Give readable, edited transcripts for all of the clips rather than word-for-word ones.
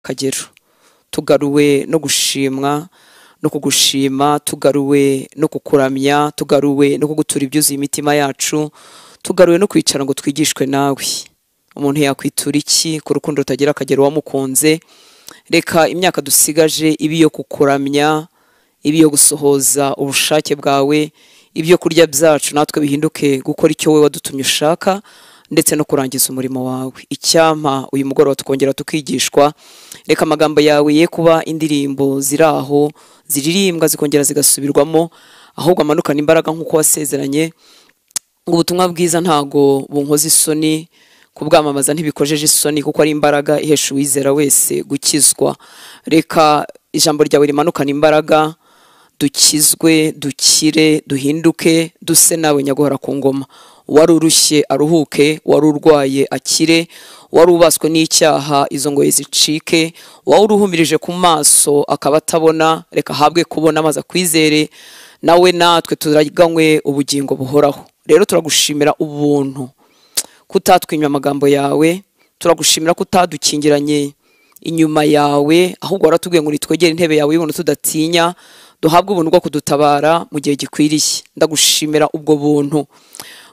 akagero. Tugaruwe no gushimwa no kugushima, tugaruwe no kukuramya, tugaruwe no kugutura ibyuzuye imitima yacu, tugaruwe no kwicara ngo twigishwe nawe. Umuntu yakwitura iki ku rukundo rutagira akagero wamukunze? Reka imyaka dusigaje ibiyo kukuramya, ibiyo gusohoza ubushake bwawe, ibyo kurya byacu natwe bihinduke gukora icyo we wadutumye ushaka, ndetse no kurangiza umurimo wawe. Icyampa uyu mugoroba tukongera tukigishwa, reka amagambo yawe ye kuba indirimbo ziraho ziririmbwa zikongera zigasubirwamo, ahubwo amanukana imbaraga nk'uko wasezeranye. Ubutumwa bwiza ntago bunkoza isoni, kubwamamaza ntibikojeje isoni, kuko ari imbaraga ihesha uwizera wese gukizwa. Reka ijambo ryawe rimanukana imbaraga, dukizwe, dukire, duhinduke, duse nawe nyaguhora ku ngoma. Wari urushye aruhuke, wari urwaye akire, wari ubaswe n'icyaha izo ngoyi zicike, wari uruhumirije ku maso akaba atabona, reka ahabwe kubona maze akwizere, nawe natwe turaganywe ubugingo buhoraho. Rero turagushimira ubuntu kutatwimya amagambo yawe, turagushimira kutadukingiranye inyuma yawe, ahubwo waratubwiye ngo nitwegere intebe yawe y'ubuntu tudatinya, duhabwe ubuntu bwo kudutabara mu gihe gikwiriye. Ndagushimira ubwo buntu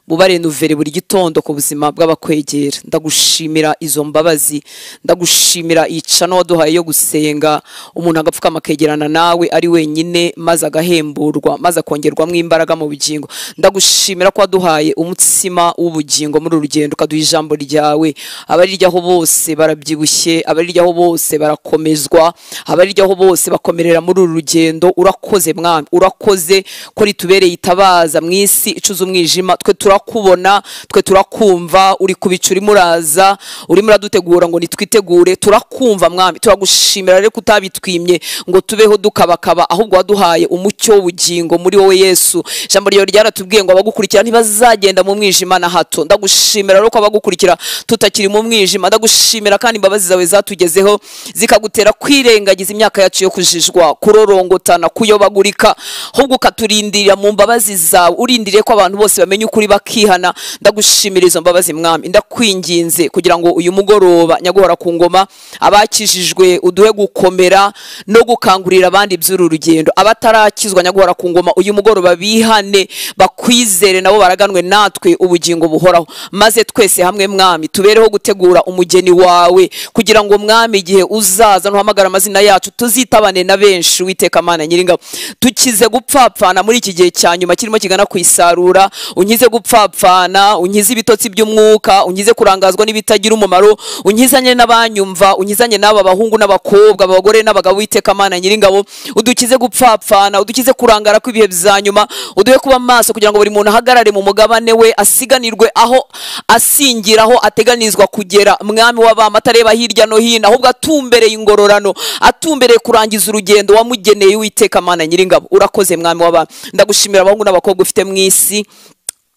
bubare nuvere buri gitondo ku buzima bw'abakwegera. Ndagushimira izo mbabazi, ndagushimira icano waduhaye yo gusenga, umuntu agapfukama akegerana nawe ari wenyine, maze agahemburwa, maze akongerwamo imbaraga mu bugingo. Ndagushimira ko waduhaye umutsima w'ubugingo muri urugendo, ukaduha ijambo ryawe. Abariryaho bose barabyibushye, abariryaho bose barakomezwa, abariryaho bose bakomerera muri uru rugendo. Urakoze Mwami, urakoze ko ritubereye itabaza mu isi icuza umwijima. Twe turakubona, twe turakumva, uri kubicura muraza, uri muradutegura ngo nitwitegure. Turakumva Mwami, turagushimira rero kutabitwimye ngo tubeho dukabakaba, ahubwo waduhaye umucyo w'ubugingo muri wowe Yesu. Ijambo ryawe ryaratubwiye ngo abagukurikira ntibazagenda mu mwijima na hato. Ndagushimira rero ko abagukurikira tutakiri mu mwijima. Ndagushimira kandi imbabazi zawe zatugezeho zikagutera kwirengagiza imyaka yacu yo kujijwa, kurorongotana, kuyobagurika, ahubwo ukaturindira mu mbabazi zawe. Urindiriye ko abantu bose bamenye ukuri bakihana. Ndagushimira izo mbabazi Mwami. Ndakwinginze kugira ngo uyu mugoroba nyaguhora ku ngoma abakijijwe uduhe gukomera no gukangurira abandi by'uru rugendo. Abatarakizwa nyaguhora ku ngoma uyu mugoroba bihane, bakwizere, nabo baraganwe natwe ubugingo buhoraho. Maze twese hamwe Mwami tubereho gutegura umugeni wawe, kugira ngo Mwami igihe uzaza ntuhamagara amazina yacu tuzitabane na benshi. Uwiteka Mana Nyiringabo, tukize gupfapfana muri iki gihe cya nyuma kirimo kigana ku isarura. Unkize gupfapfana, unkize ibitotsi by'umwuka, unkize kurangazwa n'ibitagira umumaro, unkizanye n'abanyumva, unkizanye n'aba bahungu n'abakobwa, abagore n'abagabo. Uwiteka Mana Nyiringabo, udukize gupfapfana, udukize kurangara kw'ibihe bizanyuma, uduhe kuba maso kugira ngo buri muntu ahagarare mu mugabane we, asiganirwe aho asingiraho ateganizwa kugera. Mwami w'abami, atareba hirya no hino, ahubwo atumbereye ingororano, atumbereye kurangiza urugendo wamugeneye. Uwiteka Mana Nyiringabo, urakoze Mwami w'abami. Ndagushimira abahungu n'abakobwa ufite mu isi,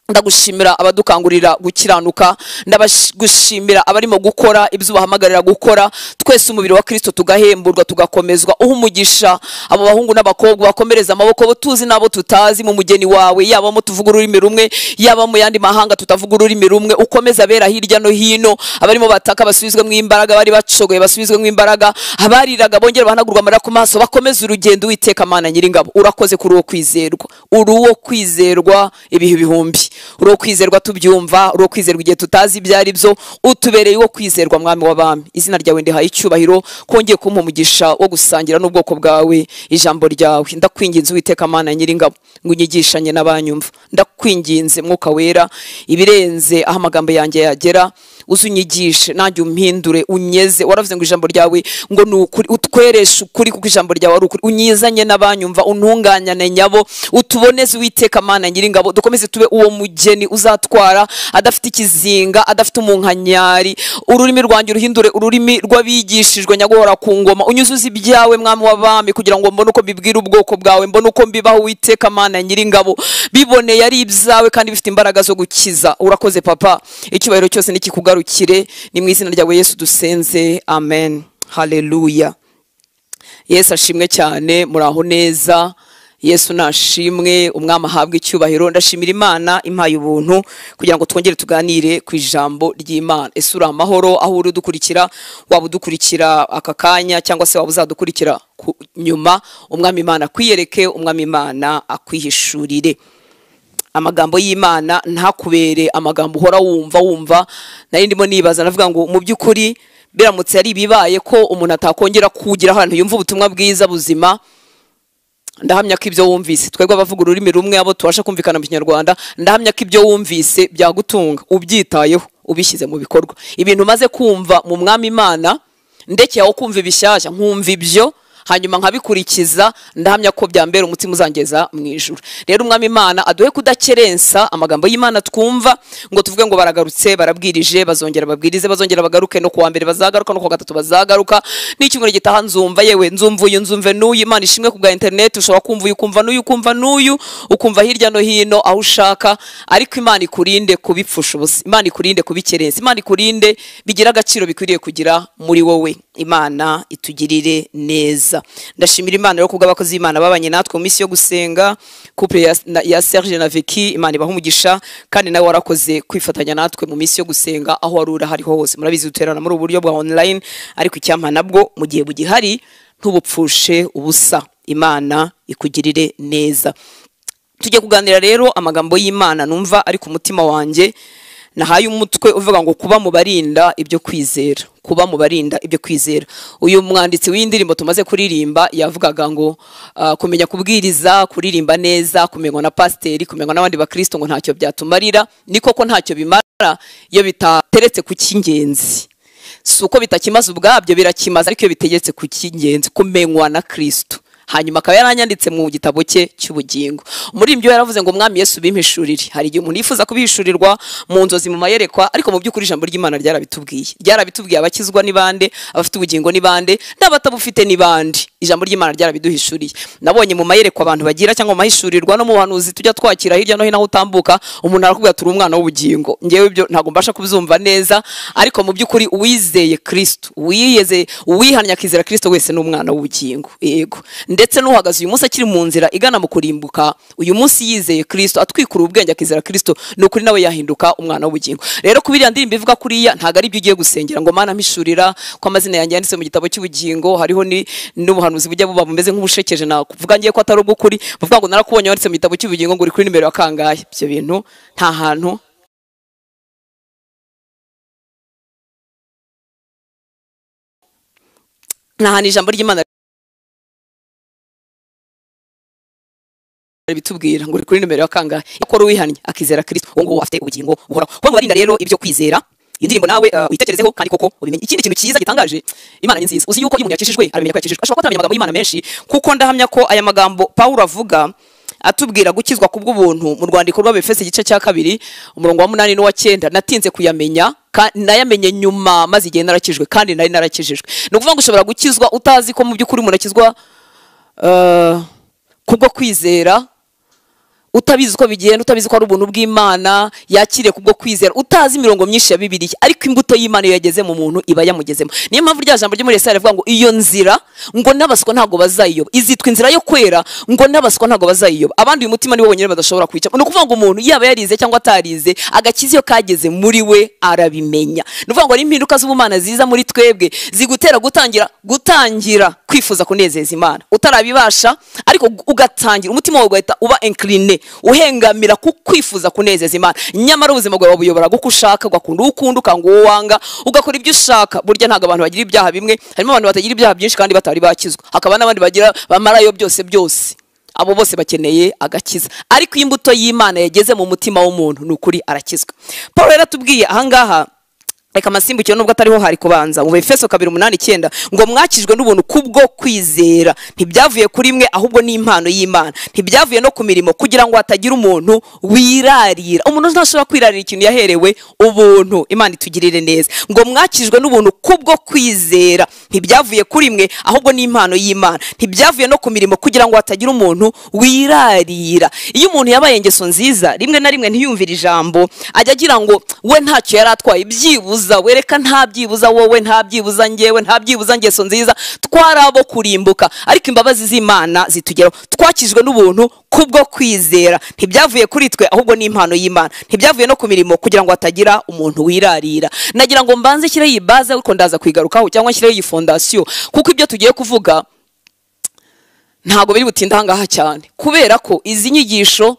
ndagushimira abadukangurira gukiranuka, ndagushimira abarimo gukora ibyo bahamagarira gukora. Twese umubiri wa Kristo tugahemburwa, tugakomezwa. Umugisha abo bahungu n'abakobwa bakomereza amaboko, bo tuzi nabo tutazi, mu mugeni wawe, yaba mu tuvuga ururimi rumwe, yaba mu yandi mahanga tutavuga ururimi rumwe. Ukomeza abera hirya no hino, abarimo bataka basubizwe mu imbaraga, bari bacogoye basubizwe mu imbaraga, abariraga bongera bahanagurwa amarira ku maso, bakomeza urugendo. Uwiteka Mana Nyiringabo, urakoze kuri uwo kwizerwa, uri uwo kwizerwa ibihe bihumbi, uri uwo kwizerwa tubyumva, uri uwo kwizerwa igihe tutazi ibyo ari byo. Utubereye uwo kwizerwa Mwami w'abami. Izina ryawe ndihaye icyubahiro, kongeye kumpa umugisha wo gusangira n'ubwoko bwawe ijambo ryawe. Ndakwinginze Uwiteka Mana Nyiringabo ngo unyigishanye n'abanyumva. Ndakwinginze Mwuka Wera, ibirenze aho amagambo yanjye yagera, uzunyigishe nanjye umpindure, unyeze. Waravuze ngo ijambo ryawe ngo nukuri, utwereshe ukuri kuko ijambo ryawe ari ukuri. Unyizanye n'abanyumva, untunganyane nyabo, utuboneze Uwiteka Mana Nyiringabo. Dukomeze tube uwo mugeni uzatwara adafite ikizinga, adafite umunkanyari. Ururimi rwanjye uruhindure ururimi rw'abigishijwe nyaguhora ku ngoma. Unyuzuze ibyawe Mwami w'abami, kugira ngo mbone uko mbibwira ubwoko bwawe, mbone uko mbibaho Uwiteka Mana Nyiringabo, biboneye ari ibyawe kandi bifite imbaraga zo gukiza. Urakoze Papa, icyubahiro cyose nikikugarukire. Ni mu izina ryawe Yesu dusenze, amen. Haleluya. Yesu ashimwe cyane. Muraho neza? Yesu nashimwe, umwami ahabwe icyubahiro. Ndashimira Imana impaye ubuntu kugira ngo twongere tuganire ku ijambo ry'Imana. Ese uri amahoro aho uri udukurikira, waba udukurikira aka kanya cyangwa se waba uzadukurikira nyuma, umwami Imana akwiyereke, umwami Imana akwihishurire. Amagambo y'Imana ntakubere amagambo uhora wumva. Nari ndimo nibaza navuga ngo mu by'ukuri biramutse ari bibaye ko umuntu atakongera kugira ahantu yumva ubutumwa bwiza buzima, ndahamya ko ibyo wumvise, twebwe abavuga ururimi rumwe abo tubasha kumvikana mu Kinyarwanda, ndahamya ko ibyo wumvise byagutunga, ubyitayeho, ubishyize mu bikorwa. Ibintu maze kumva mu mwami Imana, ndekeye aho kumva ibishyashya, nkumva ibyo hanyuma nkabikurikiza, ndahamya ko byambera umutima uzangeza mu ijuru. Rero umwami Imana aduhe kudakerensa amagambo y'Imana twumva ngo tuvuge ngo baragarutse, barabwirije, bazongera babwirize, bazongera bagaruke, no kuwa mbere bazagaruka, no kuwa gatatu bazagaruka, n'icyumweru gitaha nzumva, yewe nzumve n'uyu. Imana ishimwe ku bwa internet, ushobora kumva uyu, ukumva n'uyu, ukumva n'uyu, ukumva hirya no hino aho ushaka, ariko Imana ikurinde kubipfusha ubusa, Imana ikurinde kubikerensa, Imana ikurinde bigira agaciro bikwiriye kugira muri wowe. Imana itugirire neza. Ndashimira Imana rero kubw'abakozi b'Imana babanye natwe mu minsi yo gusenga, couple ya Serge na Vicky, Imana ibaha umugisha, kandi nawe warakoze kwifatanya natwe mu minsi yo gusenga aho wari urahari hose. Murabizi duterana muri uburyo bwa online, ariko icyampa nabwo mu gihe bugihari ntubupfushe ubusa. Imana ikugirire neza. Tujye kuganira rero amagambo y'Imana numva ari ku mutima wanjye, nahaye umutwe uvuga ngo kuba mu barinda ibyo kwizera, kuba mu barinda ibyo kwizera. Uyu mwanditsi w'indirimbo tumaze kuririmba yavugaga ngo kumenya kubwiriza, kuririmba neza, kumenywa na pasiteri, kumenywa n'abandi bakristo ngo ntacyo byatumarira. Ni koko ntacyo bimara iyo bitateretse ku cy'ingenzi. Si uko bitakimaze ubwabyo, birakimaze, ariko iyo bitegetse ku cy'ingenzi, kumenywa na Kristo. Hanyuma akaba yaranyanditse mu gitabo cye cy'ubugingo. Muri ibyo yaravuze ngo Mwami Yesu bimpishurire. Hari igihe umuntu yifuza kubihishurirwa mu nzozi, mu mayerekwa, ariko mu by'ukuri ijambo ry'Imana ryarabitubwiye abakizwa ni bande, abafite ubugingo ni bande, n'abatabufite ni bande. Ijambo ry'Imana ryarabiduhishuriye. Nabonye mu mayerekwa abantu bagira cyangwa mu mahishurirwa no mu buhanuzi tujya twakira hirya no hino aho utambuka, umuntu arakubwira turi umwana w'ubugingo. Ngewe ibyo ntago mbasha kubyumva neza, ariko mu by'ukuri uwizeye Kristo, uwihannye akizera Kristo wese ni umwana w'ubugingo. Yego. Ndetse n'uhagaze uyu munsi akiri mu nzira igana mu kurimbuka, uyu munsi yizeye Kristo, atwikura ubwenge akizera Kristo, n'ukuri nawe yahinduka umwana w'ubugingo. Rero kubiriya ndirimbo ivuga kuriya ntago ari byo ugiye gusengera ngo Mana mpishurira ko amazina yanjye yanditse mu gitabo cy'ubugingo. Hariho n'ubuhanuzi bujya buba bumeze nk'ubushekeje, na kuvuga ngiye ko atari ubw'ukuri, bavuga ngo narakubonye wanditse mu gitabo cy'ubugingo ngo uri kuri nimero ya kangahe. Ibyo bintu nta hantu ijambo ry'Imana bitubwira ngo uri kuri nimero ya kangahe. Yakora uwihannye akizera Kristo, uwo nguwo afite ubugingo buhoraho. Kuba barinda rero ibyo kwizera, indirimbo nawe uyitekerezeho kandi koko ubimenye. Ikindi kintu cyiza gitangaje, Imana ni nziza. Uzi yuko iyo umuntu yakishijwe aramenya ko yakishijwe. Ashobora kutamenya amagambo y'Imana menshi, kuko ndahamya ko aya magambo Pawulo avuga atubwira gukizwa kubw'ubuntu mu rwandiko rw'Abefeso igice cya 2 umurongo wa 8 n'uwa 9, natinze kuyamenya, nayamenye nyuma maze igihe narakijwe, kandi nari narakijijwe. Ni ukuvuga ngo ushobora gukizwa utazi ko mu by'ukuri umuntu akizwa kubwo kwizera, utabizi uko bigenda, utabizi ko ari ubuntu bw'Imana, yakiriye kubwo kwizera, utazi imirongo myinshi ya Bibiliya, ariko imbuto y'Imana iyo yageze mu muntu iba yamugezemo. Niyo mpamvu rya jambo ryo muri Yesaya rivuga ngo iyo nzira ngo n'abaswa ntago bazayiyoba, izitwa inzira yo kwera ngo n'abaswa ntago bazayiyoba. Abandi uyu mutima nibo bonyine badashobora kwica. Ni ukuvuga ngo umuntu yaba yarize cyangwa atarize, agakiza iyo kageze muri we arabimenya. Ni ukuvuga ngo ari impinduka z'ubumana ziza muri twebwe zigutera gutangira kwifuza kunezeza Imana utarabibasha, ariko ugatangira umutima wawe ugahita uba incliné, uhengamira ku kwifuza kunezeza Imana. Nyamara ubuzima bwawe buyobora guko ushaka, ugakunda ukunda, ukanga uwo wanga, ugakora ibyo ushaka. Burya ntago abantu bagira ibyaha bimwe, harimo abantu batagira ibyaha byinshi kandi batari bakizwa, hakaba n'abandi bagira bamarayo byose. Abo bose bakeneye agakiza, ariko iyo imbuto y'Imana yageze mu mutima w'umuntu n'ukuri arakizwa. Paulo yaratubwiye ahangaha, reka masimbukiro nubwo atariho hari kubanza, mu Efeso 2:8-9 ngo mwakijwe n'ubuntu kubwo kwizera, ntibyavuye kuri mwe ahubwo ni impano y'Imana, ntibyavuye no ku mirimo, kugira ngo hatagira umuntu wirarira. Umuntu ntashobora kwirarira ikintu yaherewe ubuntu. Imana itugirire neza. Ngo mwakijwe n'ubuntu kubwo kwizera, ntibyavuye kuri mwe ahubwo ni impano y'Imana, ntibyavuye no ku mirimo, kugira ngo hatagira umuntu wirarira. Iyo umuntu yabaye ingeso nziza, rimwe na rimwe ntiyumvira ijambo, ajya agira ngo we ntacyo yari atwaye, byibuze byibuza wereka nta byibuza wowe, nta byibuza ngewe, nta byibuza ngeso nziza, twarabo kurimbuka, ariko imbabazi z'Imana zitugeraho. Twakijwe n'ubuntu kubwo kwizera, ntibyavuye kuri twe ahubwo ni impano y'Imana, ntibyavuye no ku mirimo kugira ngo hatagira umuntu wirarira. Nagira ngo mbanze shire iyi base ariko ndaza kwigarukaho, cyangwa shire iyi fondation, kuko ibyo tugiye kuvuga ntago biri butinda ngaha cyane, kubera ko izi nyigisho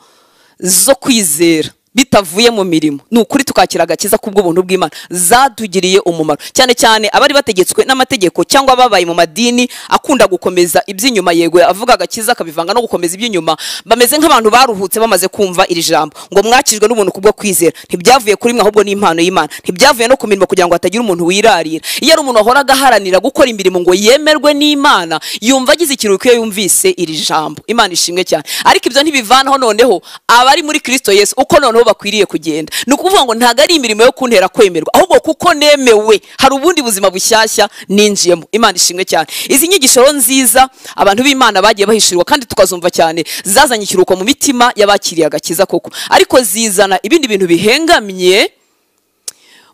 zo kwizera bitavuye mu mirimo n'ukuri tukakira agakiza kubwo buntu bw'Imana zadugiriye umumaro, cyane cyane abari bategetswe n'amategeko cyangwa babaye mu madini akunda gukomeza iby'inyuma. Yego avuga agakiza kabivanga no gukomeza iby'inyuma, bameze nk'abantu baruhutse bamaze kumva iri jambo ngo mwakijwe n'ubuntu kubwo kwizera. Ntibyavuye kuri mwe ahubwo ni impano y'Imana, ntibyavuye no ku mirimo kugira ngo hatagira umuntu wirarira. Iyo ari umuntu ahora agaharanira gukora imirimo ngo yemerwe n'Imana, yumva agize ikiruhuko iyo yumvise iri jambo. Imana ishimwe cyane. Ariko ibyo ntibivanaho noneho abari muri Kristo Yesu uko noneho bakwiriye kugenda. Ni ukuvuga ngo ntago ari imirimo yo kuntera kwemerwa, ahubwo kuko nemewe hari ubundi buzima bushyashya ninjiyemo. Imana ishimwe cyane. Izi nyigisho nziza abantu b'Imana bagiye bahishirwa kandi tukazumva cyane, zazanye ikiruhuko mu mitima y'abakiriye agakiza koko, ariko zizana ibindi bintu bihengamye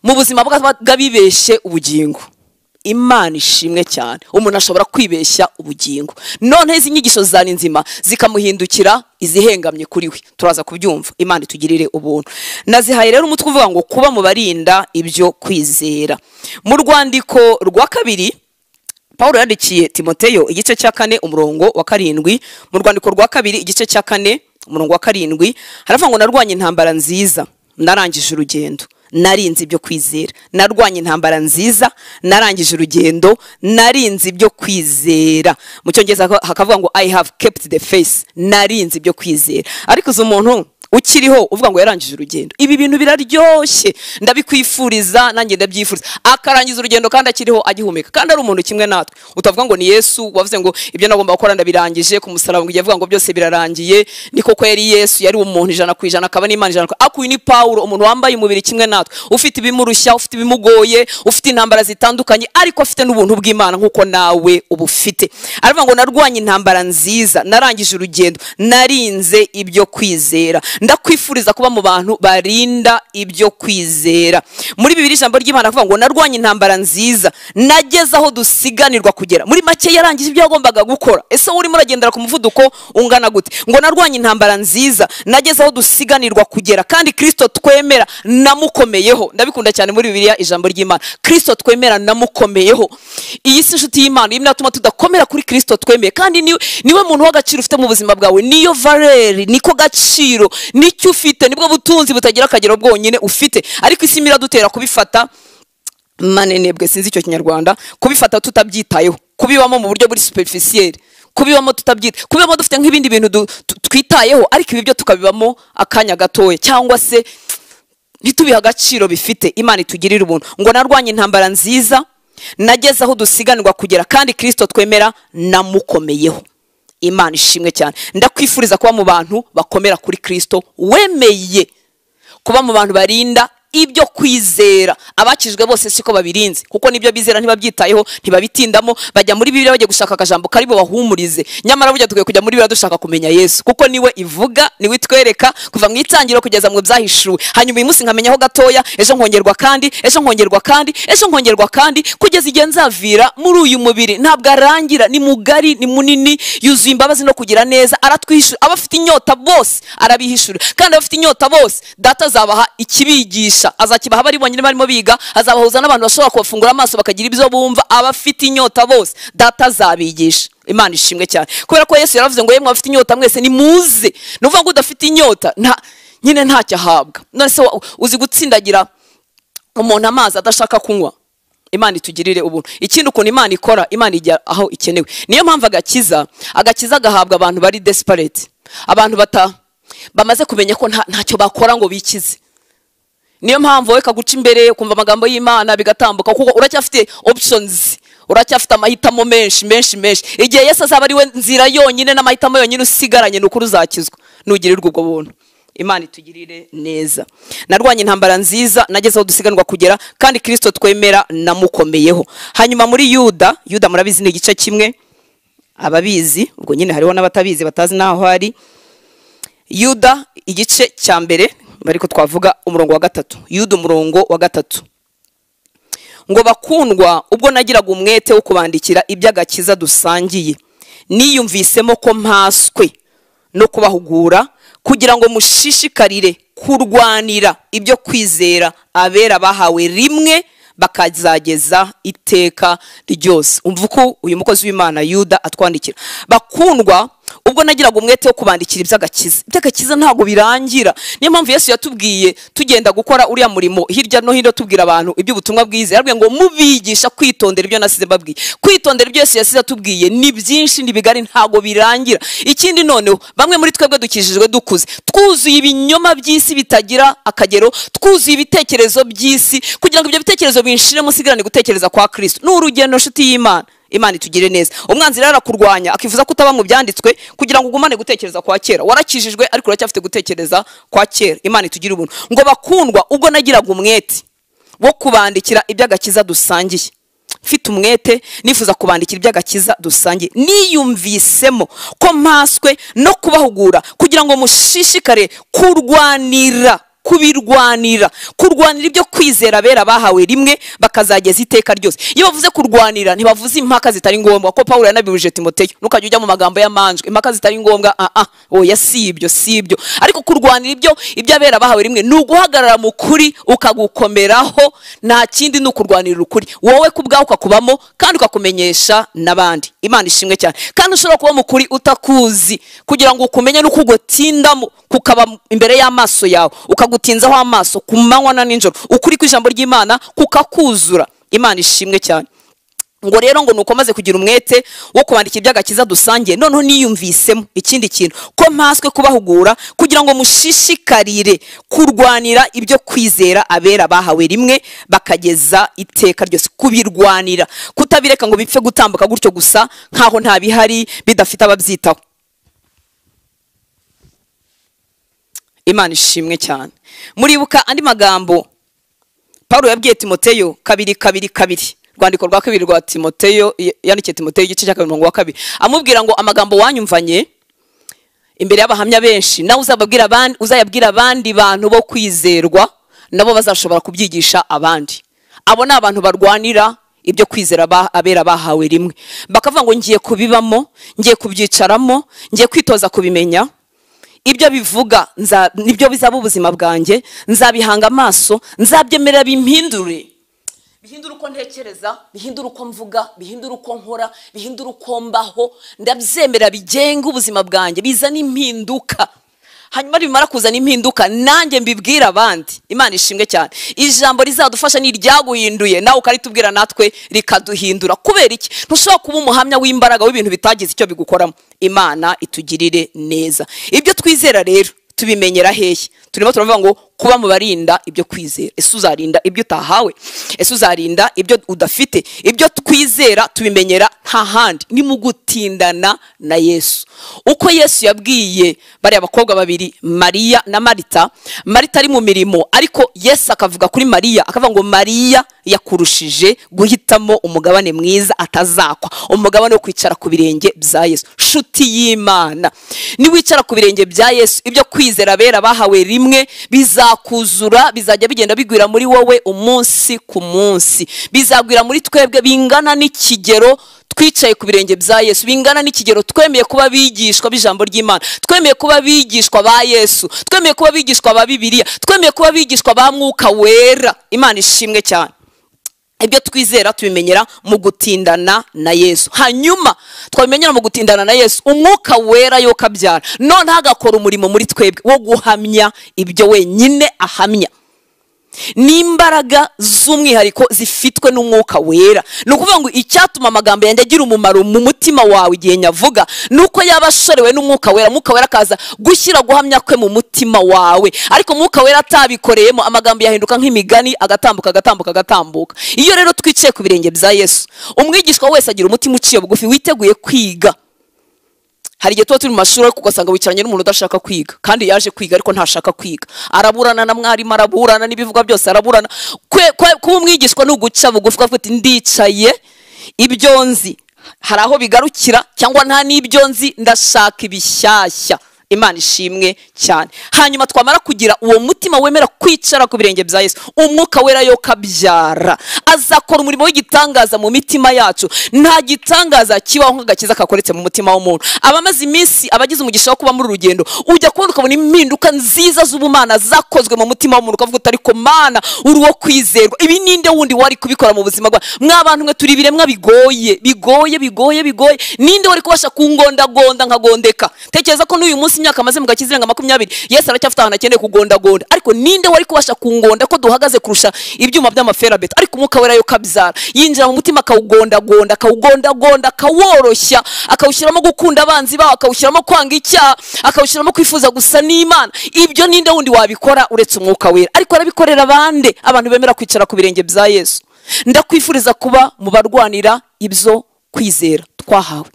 mu buzima bw'abibeshye ubugingo. Imana ishimwe cyane. Umuntu ashobora kwibeshya ubugingo, none izi nyigisho zani nzima zikamuhindukira izihengamye kuri we. Turaza kubyumva. Imana itugirire ubuntu. Nazihaye rero umutwe uvuga ngo kuba mu barinda ibyo kwizera. Mu rwandiko rwa kabiri Paulo yandikiye Timoteyo igice cya 4 umurongo wa 7, mu rwandiko rwa kabiri igice cya 4 umurongo wa 7 haravuga ngo narwanye intambara nziza, narangije urugendo, narinze ibyo kwizera. Narwanye intambara nziza, narangije urugendo, narinze ibyo kwizera. Mu cyongereza hakavuga ngo I have kept the faith, narinze ibyo kwizera. Ariko uzo umuntu ukiriho uvuga ngo yarangije urugendo, ibi bintu biraryoshye, ndabikwifuriza nanjye ndabyifuriza. Akarangiza urugendo kandi akiriho agihumeka, kandi ari umuntu kimwe natwe. Utavuga ngo ni Yesu wavuze ngo ibyo nagomba gukora ndabirangije ku musaraba, ngo yavuga ngo byose birarangiye. Ni koko yari Yesu, yari umuntu 100% akaba n'Imana 100%. Akuyi ni Paulo, umuntu wambaye umubiri kimwe natwe, ufite ibimurushya, ufite ibimugoye, ufite intambara zitandukanye, ariko afite n'ubuntu bw'Imana nkuko nawe ubufite. Aravuga ngo narwanye intambara nziza, narangije urugendo, narinze ibyo kwizera. Ndakwifuriza kuba mu bantu barinda ibyo kwizera. Muri Bibiliya ijambo ry'Imana avuga ngo narwanye intambara nziza, nageze aho dusiganirwa kugera. Muri make yarangije ibyo yagombaga gukora. Ese urimo uragendera ku muvuduko ungana gute? Ngo narwanye intambara nziza, nageze aho dusiganirwa kugera, kandi Kristo twemera namukomeyeho. Ndabikunda cyane muri Bibiliya ijambo ry'Imana, Kristo twemera namukomeyeho. Iyi si inshuti y'Imana imwe natuma tudakomera kuri Kristo twemeye, kandi niwe muntu w'agaciro ufite mu buzima bwawe, niyo valeri, niko gaciro, nicyo ufite, nibwo butunzi butagira akagero bwonyine ufite. Ariko isi miradutera kubifata manenebwe, sinzi icyo kinyarwanda, kubifata tutabyitayeho, kubibamo mu buryo buri superficiel, kubibamo tutabyita, kubibamo dufite nk'ibindi bintu twitayeho, ariko ibi byo tukabibamo akanya gatoya, cyangwa se ntitubiha agaciro bifite. Imana itugirire ubuntu. Ngo narwanye intambara nziza, nageze aho dusiganirwa kugera, kandi Kristo twemera namukomeyeho. Imana ishimwe cyane. Ndakwifuriza kuba mu bantu bakomera kuri Kristo wemeye, kuba mu bantu barinda ibyo kwizera. Abakijwe bose siko babirinze, kuko nibyo bizera ntibabyitayeho, ntibabitindamo, bajya muri Bibiliya bagiye gushaka akajambo karibo bahumurize. Nyamara burya tugiye kujya muri Bibiliya dushaka kumenya Yesu, kuko niwe ivuga, niwe itwereka kuva mu itangiro kugeza mu byahishuwe. Hanyuma uyu munsi nkamenyaho gatoya, ejo nkongerwa kandi, ejo nkongerwa kandi, ejo nkongerwa kandi, kugeza igihe nzavira muri uyu mubiri. Ntabwo arangira, ni mugari, ni munini, yuzuye imbabazi no kugira neza. Aratwihishura abafite inyota bose, arabihishura, kandi abafite inyota bose Data azabaha ikibigisha, azakibaha bari bonyine barimo biga, azabahuza n'abantu bashobora kubafungura amaso bakagira ibyo bumva. Abafite inyota bose Data azabigisha. Imana ishimwe cyane, kubera ko Yesu yaravuze ngo yemwe abafite inyota mwese nimuze. Nuvuga ngo udafite inyota nyine ntacyo ahabwa. None se uzi gutsindagira umuntu amazi adashaka kunywa? Imana itugirire ubuntu. Ikindi ukuntu Imana ikora, Imana ijya aho ikenewe. Niyo mpamvu agakiza gahabwa abantu bari desperate, abantu bamaze kumenya ko ntacyo bakora ngo bikize. Niyo mpamvu wowe kaguca imbere kumva amagambo y'Imana bigatambuka, kuko uracyafite options, uracyafite amahitamo menshi. Igihe Yesu azaba ari we nzira yonyine n'amahitamo yonyine usigaranye, n'ukuri uzakizwa, nugirirwa ubwo buntu. Imana itugirire neza. Narwanye intambara nziza, nageze aho dusiganirwa kugera, kandi Kristo twemera namukomeyeho. Hanyuma muri Yuda murabizi ni igice kimwe, ababizi ubwo nyine hariho n'abatabizi batazi naho hari. Yuda igice cya mbere bariko twavuga umurongo wa 3. Yuda umurongo wa 3. ngo bakundwa, ubwo nagiraga umwete wo kubandikira iby'agakiza dusangiye, niyumvisemo ko mpaswe no kubahugura kugira ngo mushishikarire kurwanira ibyo kwizera abera bahawe rimwe bakazageza iteka ryose. Umva uko uyu mukozi w'Imana Yuda atwandikira: bakundwa, ubwo nagiraga umwete wo kubandikira iby'agakiza ntago birangira. Niyo mpamvu Yesu yatubwiye tugenda gukora uriya murimo hirya no hino tubwira abantu iby'ubutumwa bwiza, yarabwiye ngo mubigisha kwitondera ibyo nasize mbabwiye. Kwitondera ibyo Yesu yasize atubwiye ni byinshi, ni bigari, ntago birangira. Ikindi noneho bamwe muri twebwe dukijijwe dukuze, twuzuye ibinyoma by'isi bitagira akagero, twuzuye ibitekerezo by'isi, kugira ngo ibyo bitekerezo binshire musigirane gutekereza kwa Kristo. N'urugendo nshuti y'Imana, Imana itugire neza. Umwanzi rero arakurwanya akifuza kutaba mu byanditswe kugira ngo ugumane gutekereza kwa kera. Warakijijwe ariko uracyafite gutekereza kwa kera. Imana itugire ubuntu. Ngo bakundwa, ubwo nagiraga umwete wo kubandikira iby'agakiza dusangiye, mfite umwete nifuza kubandikira iby'agakiza dusangiye, niyumvisemo ko mpaswe no kubahugura kugira ngo mushishikare kurwanira ibyo kwizera abera bahawe rimwe bakazageza iteka ryose. Iyo bavuze kurwanira ntibavuze impaka zitari ngombwa, ko Paulo yanabibuje Timoteyo, nukajya ujya mu magambo y'amanjwe, impaka zitari ngombwa. Oya, si ibyo. Ariko kurwanira ibyo abera bahawe rimwe ni uguhagarara mu kuri ukagukomeraho, nta kindi ni ukurwanira ukuri wowe kubwawe ukakubamo kandi ukakumenyesha n'abandi. Imana ishimwe cyane. Kandi ushobora kuba mu kuri utakuzi kugira ngo ukumenye no kugutindamo, kukaba imbere y'amaso yawe, ukagutinzaho amaso ku manywa na nijoro, ukuri kw'ijambo ry'Imana kukakuzura. Imana ishimwe cyane. Ngo rero ngo nukomaze kugira umwete wo kubandikira iby'agakiza dusangiye, noneho niyumvisemo ikindi kintu, ko mpaswe kubahugura kugira ngo mushishikarire kurwanira ibyo kwizera abera bahawe rimwe bakageza iteka ryose. Kubirwanira, kutabireka ngo bipfe gutambuka gutyo gusa nkaho nta bihari bidafite ababyitaho. Imana ishimwe cyane. Muribuka andi magambo Paulo yabwiye Timoteyo 2:2, rwandiko rwa 2 rwa Timoteyo, yandikiye Timoteyo igice cya 2, amubwira ngo amagambo wanyumvanye imbere y'abahamya benshi, nawe uzayabwira abandi bantu bo kwizerwa, nabo bazashobora kubyigisha abandi. Abo ni abantu barwanira ibyo kwizera abera bahawe rimwe, bakavuga ngo ngiye kubibamo, ngiye kubyicaramo, ngiye kwitoza kubimenya. Ibyo bivuga nibyo bizaba ubuzima bwanjye, nzabihanga amaso, nzabyemerera bimpindure uko ntekereza, bihindura uko mvuga, bihindura uko nkora, bihindura uko mbaho. Ndabyemera bigenga ubuzima bwanjye, bizana impinduka. Hanyuma bimara kuzana impinduka, nanjye mbibwira abandi. Imana ishimwe cyane. Ijambo rizadufasha ni iryaguhinduye, nawe ukaritubwira natwe rikaduhindura. Kubera iki? Ntushobora kuba umuhamya w'imbaraga w'ibintu bitagize icyo bigukoramo. Imana itugirire neza. Ibyo twizera rero tubimenyera hehe? Turimo turavuga ngo kuba mu barinda ibyo kwizera. Ese uzarinda ibyo utahawe? Ese uzarinda ibyo udafite? Ibyo twizera tubimenyera nta handi, ni mu gutindana na Yesu. Uko Yesu yabwiye bari abakobwa babiri, Mariya na Marita. Marita ari mu mirimo, ariko Yesu akavuga kuri Mariya, akavuga ngo Mariya yakurushije guhitamo umugabane mwiza atazakwa, umugabane wo kwicara ku birenge bya Yesu. Shuti y'Imana, ni wicara ku birenge bya Yesu, ibyo kwizera abera bahawe rimwe bizakuzura, bizajya bigenda bigwira muri wowe umunsi ku munsi. Bizagwira muri twebwe bingana n'ikigero twicaye ku birenge bya Yesu, bingana n'ikigero twemeye kuba bigishwa b'ijambo ry'Imana, twemeye kuba bigishwa ba Yesu, twemeye kuba bigishwa ba Bibiliya, twemeye kuba bigishwa ba Mwuka Wera. Imana ishimwe cyane. Ibyo twizera tubimenyera mu gutindana na Yesu. Hanyuma twabimenyera mu gutindana na Yesu, Umwuka Wera yo kabyara none hagakora umurimo muri twebwe wo guhamya ibyo wenyine ahamya. N'imbaraga z'umwihariko zifitwe n'Umwuka Wera. Nukuvuga ngo icyatuma amagambo yanjye agira umumaro mu mutima wawe igihe nyavuga nuko yabashorewe n'Umwuka Wera. Umwuka Wera akaza gushyira guhamya kwe mu mutima wawe, ariko Umwuka Wera atabikoreyemo amagambo yahinduka nk'imigani, agatambuka. Iyo rero twicaye ku birenge bya Yesu, umwigishwa wese agira umutima uciye bugufi witeguye kwiga. Hari igihe tuba turi mu mashuri ugasanga wicaranye n'umuntu udashaka kwiga, kandi yaje kwiga ariko ntashaka kwiga. Araburana na mwarimu, araburana n'ibivugwa byose, araburana. Kuba umwigishwa ni uguca bugufi ukavuga ati ndicaye, ibyo nzi hari aho bigarukira, cyangwa nta n'ibyo nzi, ndashaka ibishyashya. Imana ishimwe cyane. Hanyuma twamara kugira uwo mutima wemera kwicara ku birenge bya Yesu, umwuka wera yo kabyara azakora umurimo w'igitangaza mu mitima yacu. Nta gitangaza kibaho nk'agakiza kakoretse mu mutima w'umuntu. Abamaze iminsi abagize umugisha wo kuba muri urugendo, ujya kubona ukabona impinduka nziza z'ubumana zakozwe mu mutima w'umuntu, ukavuga uti ariko Mana uri wo kwizerwa. Ibi ninde wundi wari kubikora mu buzima bwa mw'abantu mwe? Turi ibiremwa bigoye. Ninde wari kubasha kungondagonda nkagondeka? Tekereza ko n'uyu munsi imyaka maze mu gakiza irenga 20, Yesu aracyafite ahantu akeneye kugondagonda. Ariko ninde wari kubasha kungonda ko duhagaze kurusha ibyuma by'amaferabeto? Ariko umwuka wera yo kabyara yinjira mu mutima akawugondagonda, akaworoshya, akawushyiramo gukunda abanzi bawe, akawushyiramo kwanga icyaha, akawushyiramo kwifuza gusa n'Imana. Ibyo ninde wundi wabikora uretse umwuka wera? Ariko arabikorera abande? Abantu bemera kwicara ku birenge bya Yesu. Ndakwifuriza kuba mu barwanira ibyo kwizera twahawe.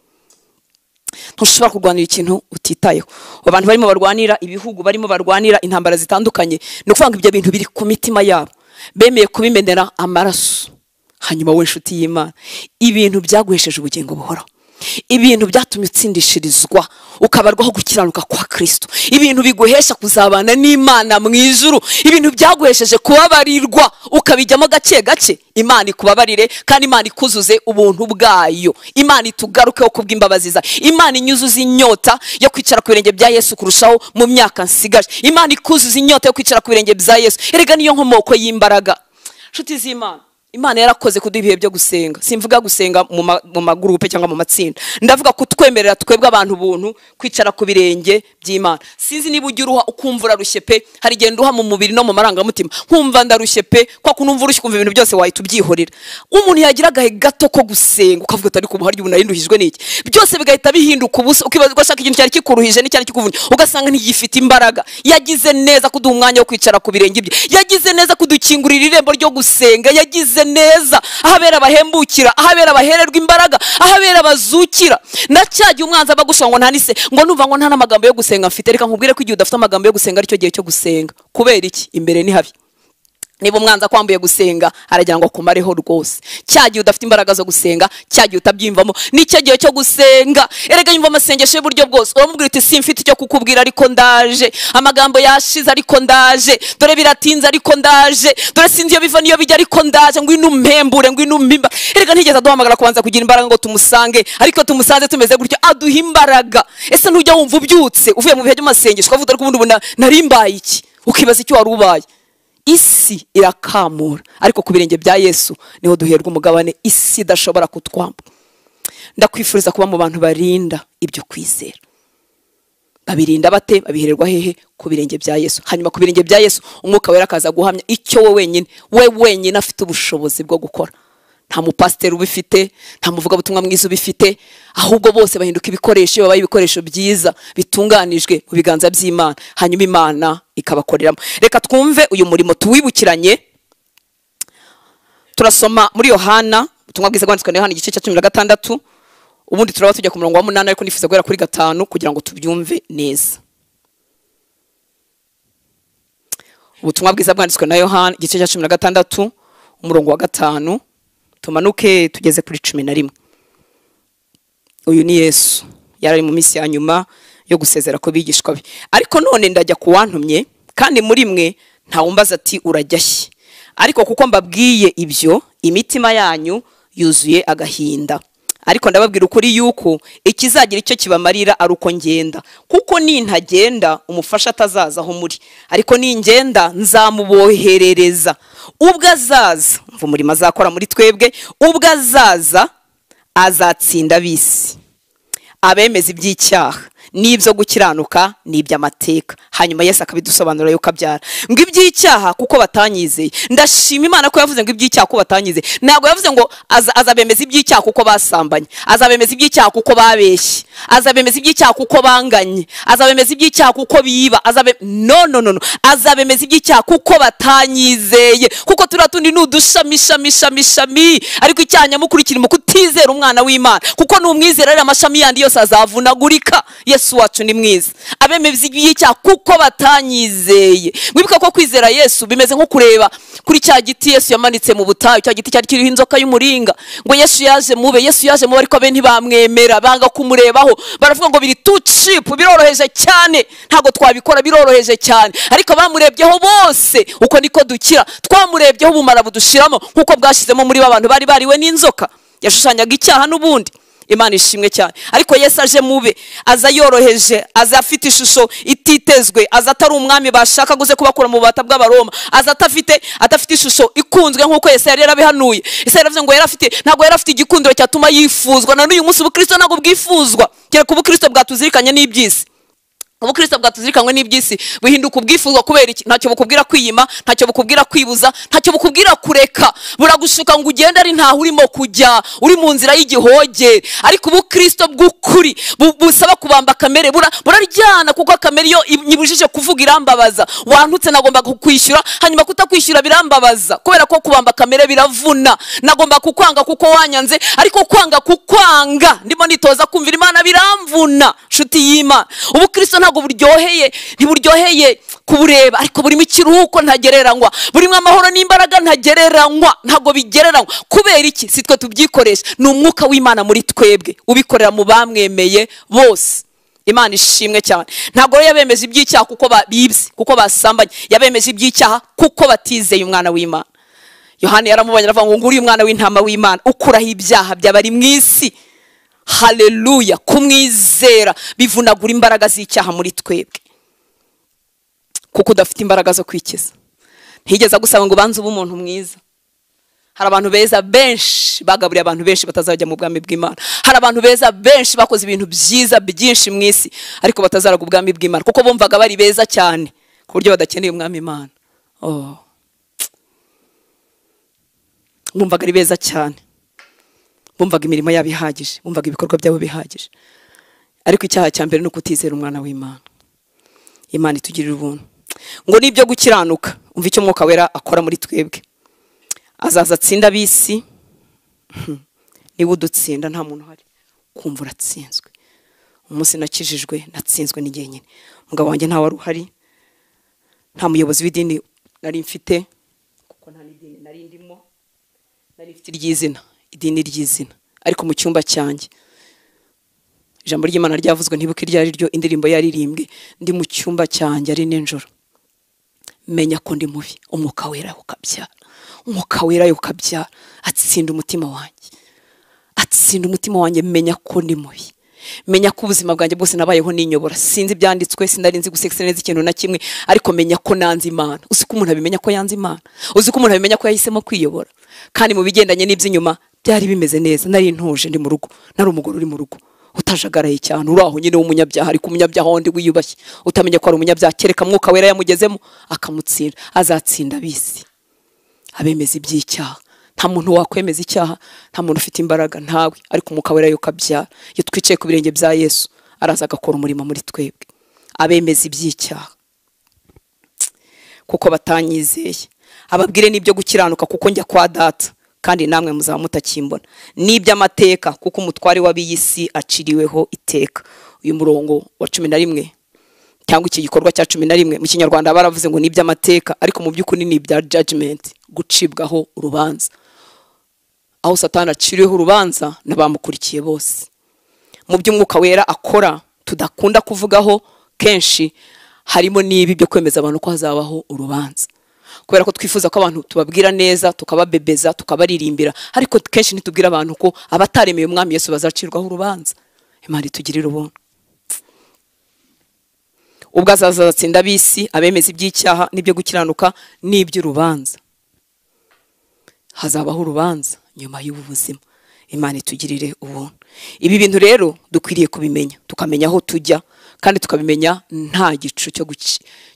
Ntushobora kurwanira ikintu utitayeho. Abantu barimo barwanira ibihugu, barimo barwanira intambara zitandukanye, no kuvanga ibyo bintu biri ku mitima yabo, bemeye kubimenera amaraso. Hanyuma we nshuti y'Imana, ibintu byaguhesheje ubugingo buhoraho, ibintu byatumye utsindishirizwa ukabarwaho gukiranuka kwa Kristo, ibintu biguhesha kuzabana n'Imana mu ijuru, ibintu byaguhesheje kubabarirwa ukabijyamo gake gake. Imana ikubabarire kandi Imana ikuzuze ubuntu bwayo. Imana itugarukeho kubw'imbabazi zayo. Imana inyuzuze inyota yo kwicara ku birenge bya Yesu kurushaho mu myaka nsigaje. Imana ikuzuze inyota yo kwicara ku birenge bya Yesu. Erega niyo nkomoko y'imbaraga. Nshuti z'Imana, Imana yarakoze kuduha ibihe byo gusenga. Simvuga gusenga mu magurupe cyangwa mu matsinda, ndavuga kutwemerera twebwe abantu buntu kwicara ku birenge by'Imana. Sinzi niba ujya uruha ukumva urarushye pe, hari igihe nduha mu mubiri no mu marangamutima, nkumva ndarushye pe, kwa kunumva urushye kumva ibintu byose wahita ubyihorera. Umuntu yagira agahe gato ko gusenga ukavuga ati ariko ubu hari narinduhijwe n'iki, byose bigahita bihinduka ubusa, ukibaza ugashaka ikintu cyari kikuruhije n'icyari kikuvunya, ugasanga ntigifite imbaraga. Yagize neza kuduha umwanya wo kwicara ku birenge bye, yagize neza kudukingurira irembo ryo gusenga, yagize neza ahabera abahembukira, ahabera abahererwa imbaraga, ahabera bazukira. Na cyagiye umwanza bagusha ngo ntanise ngo numva ngo nta n'amagambo yo gusenga mfite. Reka nkubwire ko igihe udafite amagambo yo gusenga aricyo gihe cyo gusenga. Kubera iki? Imbere ni habi. Niba umwanza kwambuye gusenga aragira ngo akumareho rwose. Cyagiye udafite imbaraga zo gusenga, cyagiye utabyimvamo, nicyo gihe cyo gusenga. Erega yumva amasengesho y'uburyo bwose, uramubwira uti simfite icyo kukubwira ariko ndaje, amagambo yashize ariko ndaje, dore biratinze ariko ndaje, dore sinzi iyo biva niyo bijya ariko ndaje, ngwino umpembure, ngwino umpimba. Erega ntigeze aduhamagara kubanza kugira imbaraga ngo tumusange, ariko tumusanze tumeze gutyo aduha imbaraga. Ese ntujya wumva ubyutse uvuye mu bihe by'amasengesho ukavuga ariko ubundi narimbaye iki, ukibaza icyo wari ubaye. Isi irakamura, ariko ku birenge bya Yesu niho duherwa umugabane isi idashobora kutwamba. Ndakwifuriza kuba mu bantu barinda ibyo kwizera. Babirinda bate? Babihererwa hehe? Ku birenge bya Yesu. Hanyuma ku birenge bya Yesu umwuka wera akaza guhamya icyo we wenyine afite ubushobozi bwo gukora. Nta mupasiteri ubifite, nta muvuga butumwa mwiza ubifite, ahubwo bose bahinduka ibikoresho, babaye ibikoresho byiza bitunganijwe mu biganza by'Imana, hanyuma Imana ikabakoreramo. Reka twumve uyu murimo tuwibukiranye. Turasoma muri Yohana, ubutumwa bwiza bwanditswe na Yohana igice cya 16, ubundi turaba tujya ku murongo wa 8 ariko nifuza guhera kuri 5 kugira ngo tubyumve neza. Ubutumwa bwiza bwanditswe na Yohana igice cya 16 umurongo wa 5, tumanuke tugeze kuri 11. Uyu ni Yesu yarari mu minsi ya nyuma yo gusezera ko bigishwa be. Ariko none ndajya kuwantumye, kandi muri mwe ntawumbaza ati urajyashye, ariko kuko mbabwiye ibyo imitima yanyu yuzuye agahinda. Ariko ndababwira ukuri yuko ikizagira icyo kibamarira ari uko ngenda, kuko nintagenda umufasha atazaza aho muri, ariko ningenda nzamuboherereza. Ubwo azaza, mva umurimo azakora muri twebwe, ubwo azaza azatsinda bisi, abemeza iby'icyaha n'ibyo gukiranuka n'iby'amateka. Hanyuma Yesu akabidusobanurira yuko abyara ngo iby'icyaha kuko batanyizeye. Ndashima Imana ko yavuze ngo iby'icyaha kuko batanyizeye. Ntabwo yavuze ngo azabemeza iby'icyaha kuko basambanye, azabemeza iby'icyaha kuko babeshye, azabemeza iby'icyaha kuko banganye, azabemeza iby'icyaha kuko biba, no, azabemeza iby'icyaha kuko batanyizeye. Kuko turatundi nudushami, ariko icyaha nyamukuru kiri mu kutizera umwana w'Imana, kuko numwizera ari amashami yandi yose azavunagurika. Yesu Yesu wacu ni mwiza. Abemeza iby'icyaha kuko batanyizeye. Mwibuka ko kwizera Yesu bimeze nko kureba kuri cya giti Yesu yamanitse mu butayu, cya giti cyari kiriho inzoka y'umuringa, ngo Yesu yaje mube ariko abe ntibamwemera, banga kumurebaho, baravuga ngo biri too cheap, biroroheje cyane, ntago twabikora, biroroheje cyane. Ariko bamurebyeho bose, uko niko dukira. Twamurebyeho ubumara budushiramo nkuko bwashizemo muri abantu bari bariwe n'inzoka yashushanyaga icyaha n'ubundi. Imana ishimwe cyane. Ariko Yesu aje mube, aza yoroheje, aza afite ishusho ititezwe, aza atari umwami bashaka guze kubakura mu bubata bw'abaroma, aza atafite ishusho ikunzwe nkuko Yesu yari yarabihanuye. Yesu yaravuze ngo ntago yari afite igikundiro cyatuma yifuzwa. Na n'uyu munsi ubukristo ntago bwifuzwa, kereka ubukristo bwatuzirikanye n'iby'isi. Ubukristo bwatuzirikanywe n'iby'isi buhinduka ubwifuzwa kubera iki? Ntacyo bukubwira kwiyima, ntacyo bukubwira kwibuza, ntacyo bukubwira kureka. Buragushuka ngo ugende ari ntaho urimo kujya, uri mu nzira y'igihoge. Ariko ubukristo bw'ukuri busaba kubamba kamere, buraryana kuko kamere iyo nyibujije kuvuga irambabaza. Wantutse nagomba kukwishyura, hanyuma kutakwishyura birambabaza, kubera ko kubamba kamere biravuna. Nagomba kukwanga kuko wanyanze, ariko kwanga kukwanga ndimo nitoza kumvira Imana biramvuna. Nshuti y'Imana, ubukristo ntago ntiburyoheye kubureba, ariko burimo ikiruhuko ntagereranywa, burimo amahoro n'imbaraga ntagereranywa, ntago bigereranywa. Kubera iki? Si twe tubyikoresha, ni umwuka w'Imana muri twebwe ubikorera mu bamwemeye bose. Imana ishimwe cyane. Ntago yabemeje iby'icyaha kuko bibye, kuko basambanye, yabemeje iby'icyaha kuko batizeye umwana w'Imana. Yohana yaramubonye aravuga ngo nguri umwana w'intama w'Imana ukuraho ibyaha by'abari mu isi. Haleluya. Kumwizera bivunagura imbaraga z'icyaha muri twebwe, kuko udafite imbaraga zo kwikiza. Ntigeze gusaba ngo banze umuntu mwiza. Hari abantu beza benshi bagaburiye abantu benshi batazajya mu bwami bw'Imana. Hari abantu beza benshi bakoze ibintu byiza byinshi mu isi, ariko batazaraga ubwami bw'Imana kuko bumvaga bari beza cyane ku buryo badakeneye umwami Imana. Bumvaga ari beza cyane, bumvaga imirimo yabo ihagije, bumvaga ibikorwa byabo bihagije. Ariko icyaha cya mbere no kutizera umwana w'Imana. Imana itugirira ubuntu. Ngo nibyo gukiranuka, umva icyo Mwuka Wera akora muri twebwe. Azaza atsinda ab'isi. Niba udutsinda nta muntu uhari, kumva uratsinzwe. Umunsi nakijijwe natsinzwe ni jyenyine. Umugabo wanjye nta wari uhari, nta muyobozi w'idini nari mfite, kuko nta n'idini nari ndimo, nari mfite iry'izina, idini ry'izina. Ariko mu cyumba cyanjye ijambo ry'Imana ryavuzwe, ntibuka iryari ryo, indirimbo yaririmbwe, ndi mu cyumba cyanjye ari ninjoro, menya ko ndi mubi. Umwuka Wera ukabyara, Umwuka Wera ukabyara, atsinda umutima wanjye, atsinda umutima wanjye. Menya ko ndi mubi, menya ko ubuzima bwanjye bwose nabayeho ninyobora, sinzi byanditswe, sinari nzi guseksa neza ikintu na kimwe, ariko menya ko nanze Imana. Uzi ko umuntu abimenya ko yanze Imana? Uzi ko umuntu abimenya ko yahisemo kwiyobora? Kandi mu bigendanye n'iby'inyuma byari bimeze neza, nari ntuje, ndi mu rugo, nari umugore uri mu rugo utajagaraye cyane, uraho nyine w'umunyabyaha, ariko umunyabyaha wundi wiyubashye utamenya ko ari umunyabyaha, kereka Mwuka Wera yamugezemo akamutsinda. Azatsinda ab'isi, abemeza iby'icyaha. Nta muntu wakwemeza icyaha, nta muntu ufite imbaraga ntawe, ariko Umwuka Wera ukabyara. Iyo twicaye ku birenge bya Yesu, araza agakora umurimo muri twebwe. Abemeza iby'icyaha kuko batanyizeye, ababwire n'ibyo gukiranuka kuko njya kwa Data, kandi namwe muzaba mutakimbona. N'iby'amateka kuko umutware w'ab'isi aciriweho iteka. Uyu murongo wa 11 cyangwa iki gikorwa cya 11 mu Kinyarwanda baravuze ngo n'iby'amateka, ariko mu by'ukuri ni ibya judgment, gucibwaho urubanza. Aho Satani aciriweho urubanza n'abamukurikiye bose. Mu by'Umwuka Wera akora tudakunda kuvugaho kenshi, harimo n'ibi byo kwemeza abantu ko hazabaho urubanza, kubera ko twifuza ko abantu tubabwira neza, tukababebeza, tukabaririmbira, ariko kenshi ntitubwira abantu ko abataremeye umwami Yesu bazacirwaho urubanza. Imana itugirira ubuntu. Ubwo azaza atsinda ab'isi, abemeza iby'icyaha n'ibyo gukiranuka n'iby'urubanza. Hazabaho urubanza nyuma y'ubu buzima. Imana itugirire ubuntu. Ibi bintu rero dukwiriye kubimenya, tukamenya aho tujya, kandi tukabimenya nta gicu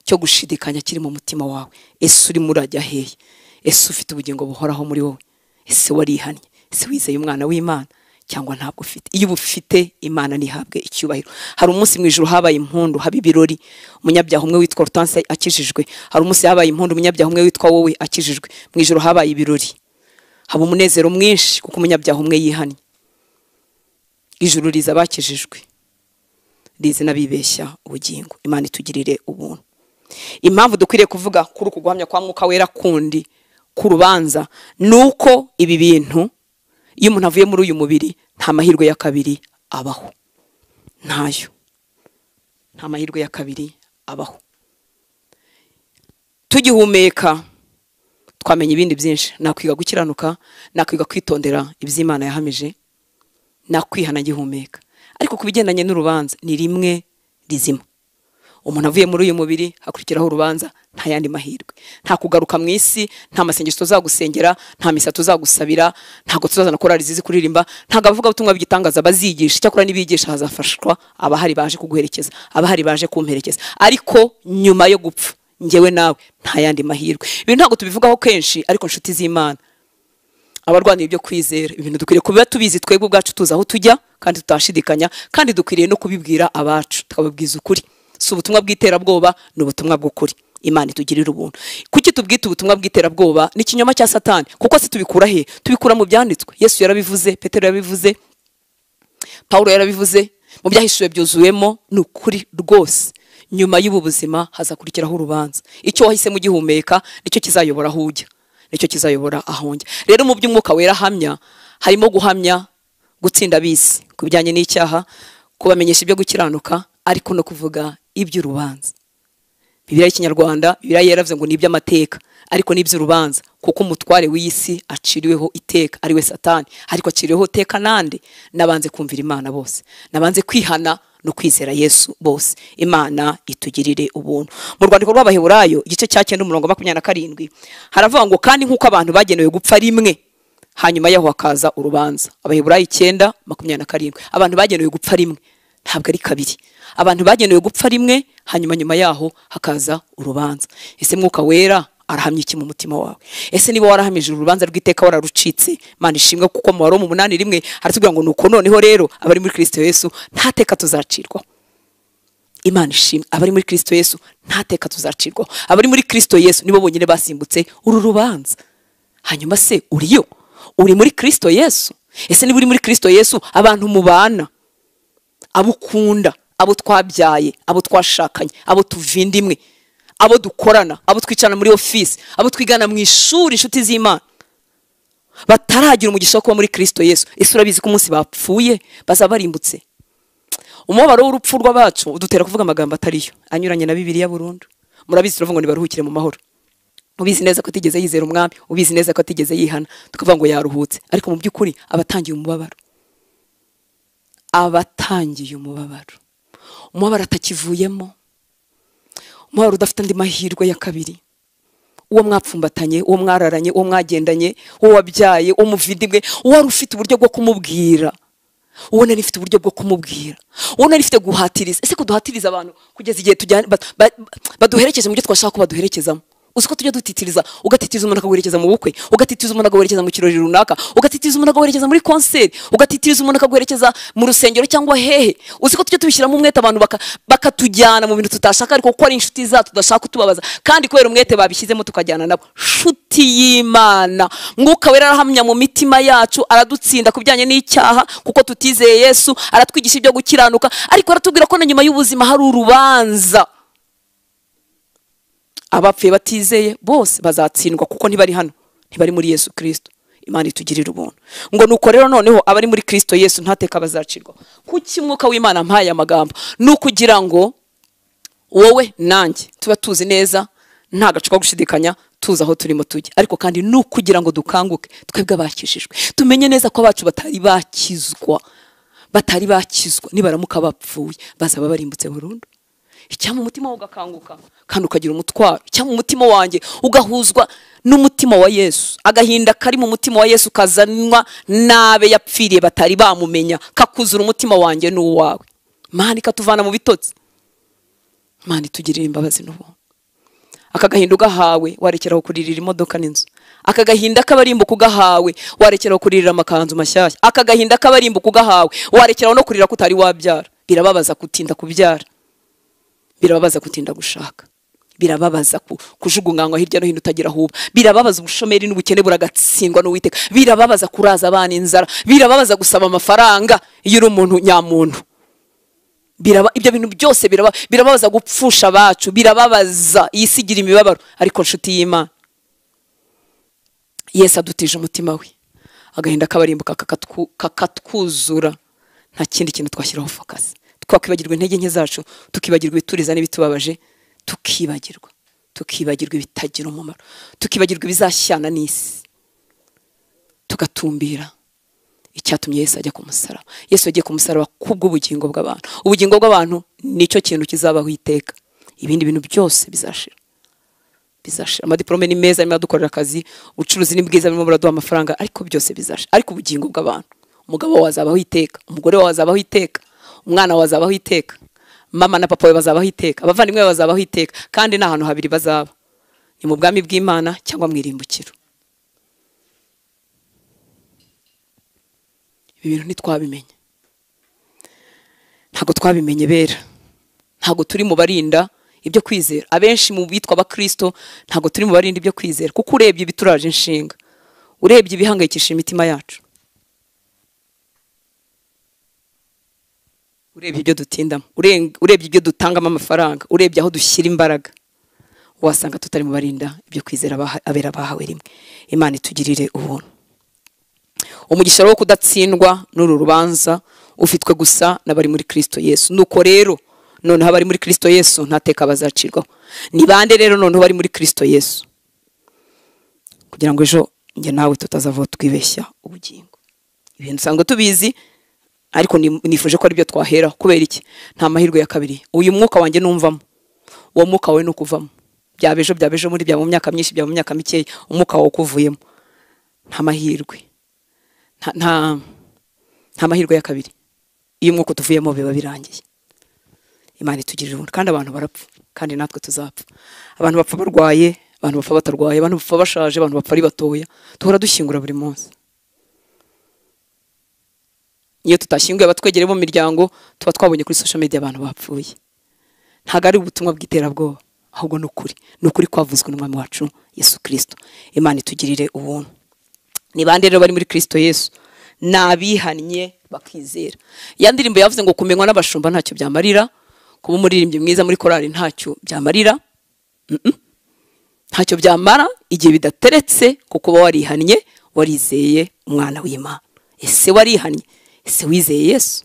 cyo gushidikanya kiri mu mutima wawe. Ese uri murajya hehe? Ese ufite ubugingo buhoraho muri wowe? Ese warihanye? Ese wizeye umwana w'Imana cyangwa ntabwo ufite? Iyo ubufite, Imana nihabwe icyubahiro. Hari umunsi mu ijuru habaye impundu, haba ibirori, umunyabyaha umwe witwa Hortense akijijwe. Hari umunsi habaye impundu, umunyabyaha umwe witwa wowe akijijwe. Mu ijuru habaye ibirori, haba umunezero mwinshi kuko umunyabyaha umwe yihanye. Ijuru riza bakijijwe, rizi n'abibeshya ubugingo. Imana itugirire ubuntu. Impamvu dukwiriye kuvuga kuri uku guhamya kwa Mwuka Wera kundi ku rubanza nuko ibi bintu iyo umuntu avuye muri uyu mubiri nta mahirwe ya kabiri abaho. Ntayo. Nta mahirwe ya kabiri abaho. Tugihumeka twamenya ibindi byinshi. Nakwiga gukiranuka, nakwiga kwitondera iby'Imana yahamije, nakwihana gihumeka. Ariko kubigendanye n'urubanza ni rimwe rizima. Umuntu avuye muri uyu mubiri hakurikiraho urubanza, nta yandi mahirwe. Nta kugaruka mu isi, nta masengesho tuzagusengera, nta misa tuzagusabira, ntago tuzazana korali zizi kuririmba, ntago avuga ubutumwa bw'igitangaza bazigisha. Cyakora nibigisha hazafashwa abahari baje kuguherekeza, abahari baje kumperekeza. Ariko nyuma yo gupfa njyewe nawe nta yandi mahirwe. Ibintu ntago tubivugaho kenshi, ariko nshuti z'Imana, abarwanira ibyo kwizera, ibintu dukwiriye kuba tubizi twebwe ubwacu, tuzi aho tujya kandi tutashidikanya, kandi dukwiriye no kubibwira abacu, tukababwiza ukuri. Si ubutumwa bw'iterabwoba, ni ubutumwa bw'ukuri. Imana itugirira ubuntu. Kuki tubwita ubutumwa bw'iterabwoba? Ni ikinyoma cya Satani. Kuko se tubikura he? Tubikura mu byanditswe. Yesu yarabivuze, Petero yarabivuze, Paulo yarabivuze, mu byahishuwe byuzuwemo. Ni ukuri rwose. Nyuma y'ubu buzima hazakurikiraho urubanza. Icyo wahisemo gihumeka nicyo kizayobora aho ujya, nicyo kizayobora aho njya. Rero mu by'Umwuka Wera ahamya harimo guhamya gutsinda abisi ku bijyanye n'icyaha, kubamenyesha ibyo gukiranuka, ariko no kuvuga iby'urubanza. Bibiliya y'Ikinyarwanda, Bibiliya yaravuze ngo ni iby'amateka, ariko ni iby'urubanza, kuko umutware w'isi aciriweho iteka, ari we Satani. Ariko aciriweho iteka nande? Nabanze kumvira Imana bose, nabanze kwihana no kwizera Yesu bose. Imana itugirire ubuntu. Mu rwandiko rw'Abaheburayo igice cya 9:27 haravuga ngo kandi nkuko abantu bagenewe gupfa rimwe, hanyuma yaho hakaza urubanza. Abaheburayo 9:27. Abantu bagenewe gupfa rimwe, ntabwo ari kabiri. Abantu bagenewe gupfa rimwe, hanyuma nyuma yaho hakaza urubanza. Ese Mwuka Wera arahamya iki mu mutima wawe? Ese niba warahamije urubanza rw'iteka wararucitse? Mana ishimwe, kuko mu Baroma 8:1 haratubwira ngo nuko noneho rero abari muri Kristo Yesu nta teka tuzacirwa. Imana ishimwe, abari muri Kristo Yesu nta teka tuzacirwa. Abari muri Kristo Yesu nibo bonyine basimbutse uru rubanza. Hanyuma se uriyo? Uri muri Kristo Yesu? Ese niba uri muri Kristo Yesu, abantu mubana, abo ukunda, abo twabyaye, abo twashakanye, abo tuvindimwe, abo dukorana, abo twicana muri office, abo twigana mu ishuri, inshuti z'Imana, bataragira umugisha kuba muri Kristo Yesu, ese urabizi ko umunsi bapfuye bazabarimbutse? Umubabaro w'urupfu rw'abacu udutera kuvuga amagambo atariyo, anyuranye na Bibiliya burundu. Murabizi turavuga ngo nibaruhukire mu mahoro. Ubizi neza ko atigeze yizera umwami, ubizi neza ko atigeze yihana, tukavuga ngo yaruhutse. Ariko mu by'ukuri abatangiye umubabaro, abatangiye umubabaro, umubabaro atakivuyemo, umubabaro udafite andi mahirwe ya kabiri. Uwo mwapfumbatanye, uwo mwararanye, uwo mwagendanye, uwo wabyaye, uwo muvindimwe, uwo wari ufite uburyo bwo kumubwira, uwo nari ufite uburyo bwo kumubwira, uwo nari ufite guhatiriza. Ese ko duhatiriza abantu kugeza igihe tujyana baduherekeje mu byo twashaka ko baduherekezamo? Uziko tujya dutitiriza, ugatitiriza umuntu akaguherekeza mu bukwe, ugatitiriza umuntu akaguherekeza mu kirori runaka, ugatitiriza umuntu akaguherekeza muri concert, ugatitiriza umuntu akaguherekeza mu rusengero cyangwa hehe. Uziko tujya tubishyiramo umwete abantu bakatujyana mu bintu tutashaka, ariko ko ari inshuti zacu tudashaka kutubabaza, kandi kubera umwete babishyizemo tukajyana nabo. Shuti y'Imana, Mwuka Wera arahamya mu mitima yacu, aradutsinda kubijyanye n'icyaha kuko tutizeye Yesu, aratwigisha ibyo gukiranuka, ariko aratubwira ko na nyuma y'ubuzima hari urubanza. Abapfuye batizeye bose bazatsindwa kuko ntibari hano, ntibari muri Yesu Kristo. Imana itugirira ubuntu. Ngo nuko rero noneho abari muri Kristo Yesu ntateka bazacirwa. Kuki Mwuka w'Imana ampaye amagambo? Nukugira ngo wowe nanjye tuba tuzi neza, nta gacupa gushidikanya, tuzi aho turimo tujya. Ariko kandi nukugira ngo dukanguke, twebwe abakishijwe, tumenye neza ko abacu batari bakizwa, nibaramuka bapfuye bazaba barimbutse burundu. Icyama umutima wawe ugakanguka kandi ukagira umutwaro, icyama umutima wanjye ugahuzwa n'umutima wa Yesu, agahinda kari mu mutima wa Yesu kazanwa nabe yapfiriye batari bamumenya, kakuzura umutima wanjye n'uwawe. Mana ikatuvana mu bitotsi, Mana itugirira imbabazi n'ubu. Akagahinda ugahawe warekeraho kuririra imodoka n'inzu, akagahinda kabarimbuka ugahawe warekeraho kuririra amakanzu mashyashya, akagahinda kabarimbuka ugahawe warekeraho no kurira kutari wabyara. Birababaza kutinda kubyara, birababaza kutinda gushaka, birababaza kujugunywa hirya no hino utagira huba, birababaza ubushomeri n'ubukene buragatsindwa n'Uwiteka, birababaza kuraza abana inzara, birababaza gusaba amafaranga iyo uri umuntu nyamuntu. ibyo bintu byose birababaza gupfusha abacu, birababaza, iyi si igira imibabaro. Ariko nshuti y'Imana, Yesu adutije umutima we, agahinda kabarimbuka kakatwuzura, nta kindi kintu twashyiraho focus. Twakwibagirwa intege nke zacu, tukibagirwa ibituriza n'ibitubabaje, tukibagirwa ibitagira umumaro, tukibagirwa ibizashyana n'isi, tugatumbira icyatumye Yesu ajya ku musaraba. Yesu yagiye ku musaraba kubw'ubugingo bw'abantu. Ubugingo bw'abantu nicyo kintu kizabaho iteka, ibindi bintu byose bizashira. Amadiplome ni meza, arimo dukorera akazi, ubucuruzi ni bwiza, arimo buraduha amafaranga, ariko byose bizashira. Ariko ubugingo bw'abantu, umugabo wawe azabaho iteka, umugore wawe azabaho iteka, umwana wawe azabaho iteka, mama na papa we bazabaho iteka, abavandimwe bawe bazabaho iteka, kandi nta hantu habiri bazaba, ni mu bwami bw'Imana cyangwa mu irimbukiro. Ibintu ntitwabimenye, ntago twabimenye bera, ntago turi mu barinda ibyo kwizera. Abenshi mu bitwa abakristo ntago turi mu barinda ibyo kwizera, kuko urebye ibituraje inshinga, urebye ibihangayikisha imitima yacu, urebye ibyo dutindamo, urebye ibyo dutangamo amafaranga, urebye aho dushyira imbaraga, wasanga tutari mu barinda ibyo kwizera abera bahawe rimwe. Imana itugirire ubuntu. Umugisha wo kudatsindwa n'uru rubanza ufitwe gusa n'abari muri Kristo Yesu. Nuko rero noneho abari muri Kristo Yesu nta teka bazacirwaho. Ni bande rero noneho bari muri Kristo Yesu? Kugira ngo ejo njye nawe tutazava twibeshya ubugingo. Ibintu usanga tubizi, ariko nifuje ko ari byo twahera. Kubera iki? Nta mahirwe ya kabiri. Uyu mwuka wanjye numvamo, uwo mwuka wawe no kuvamo. Byabejo muri bya mu myaka myinshi, bya mu myaka mikeya, umwuka wawe kuvuyemo. Nta mahirwe. Nta mahirwe ya kabiri. Iyo umwuka tuvuyemo biba birangiye. Imana itugirira ubuntu. Kandi abantu barapfa, kandi natwe tuzapfa. Abantu bapfa barwaye, abantu bapfa batarwaye, abantu bapfa bashaje, abantu bapfa ari batoya. Tuhora dushyingura buri munsi. Iyo tutashyinguye abatwegereye mu miryango, tuba twabonye kuri social media abantu bapfuye. Ntago ari ubutumwa bw'iterabwoba, ahubwo ni ukuri kwavuzwe n'Umwami wacu Yesu Kristo. Imana itugirire ubuntu. Ni bande rero bari muri Kristo Yesu? Nabihannye bakizera. Ya ndirimbo yavuze ngo kumenywa n'abashumba ntacyo byamarira, kuba umuririmbyi mwiza muri korali ntacyo byamarira. Ntacyo byamara igihe bidateretse, kuko warihannye, warizeye umwana w'Imana. Ese warihannye? Ese wizeye Yesu?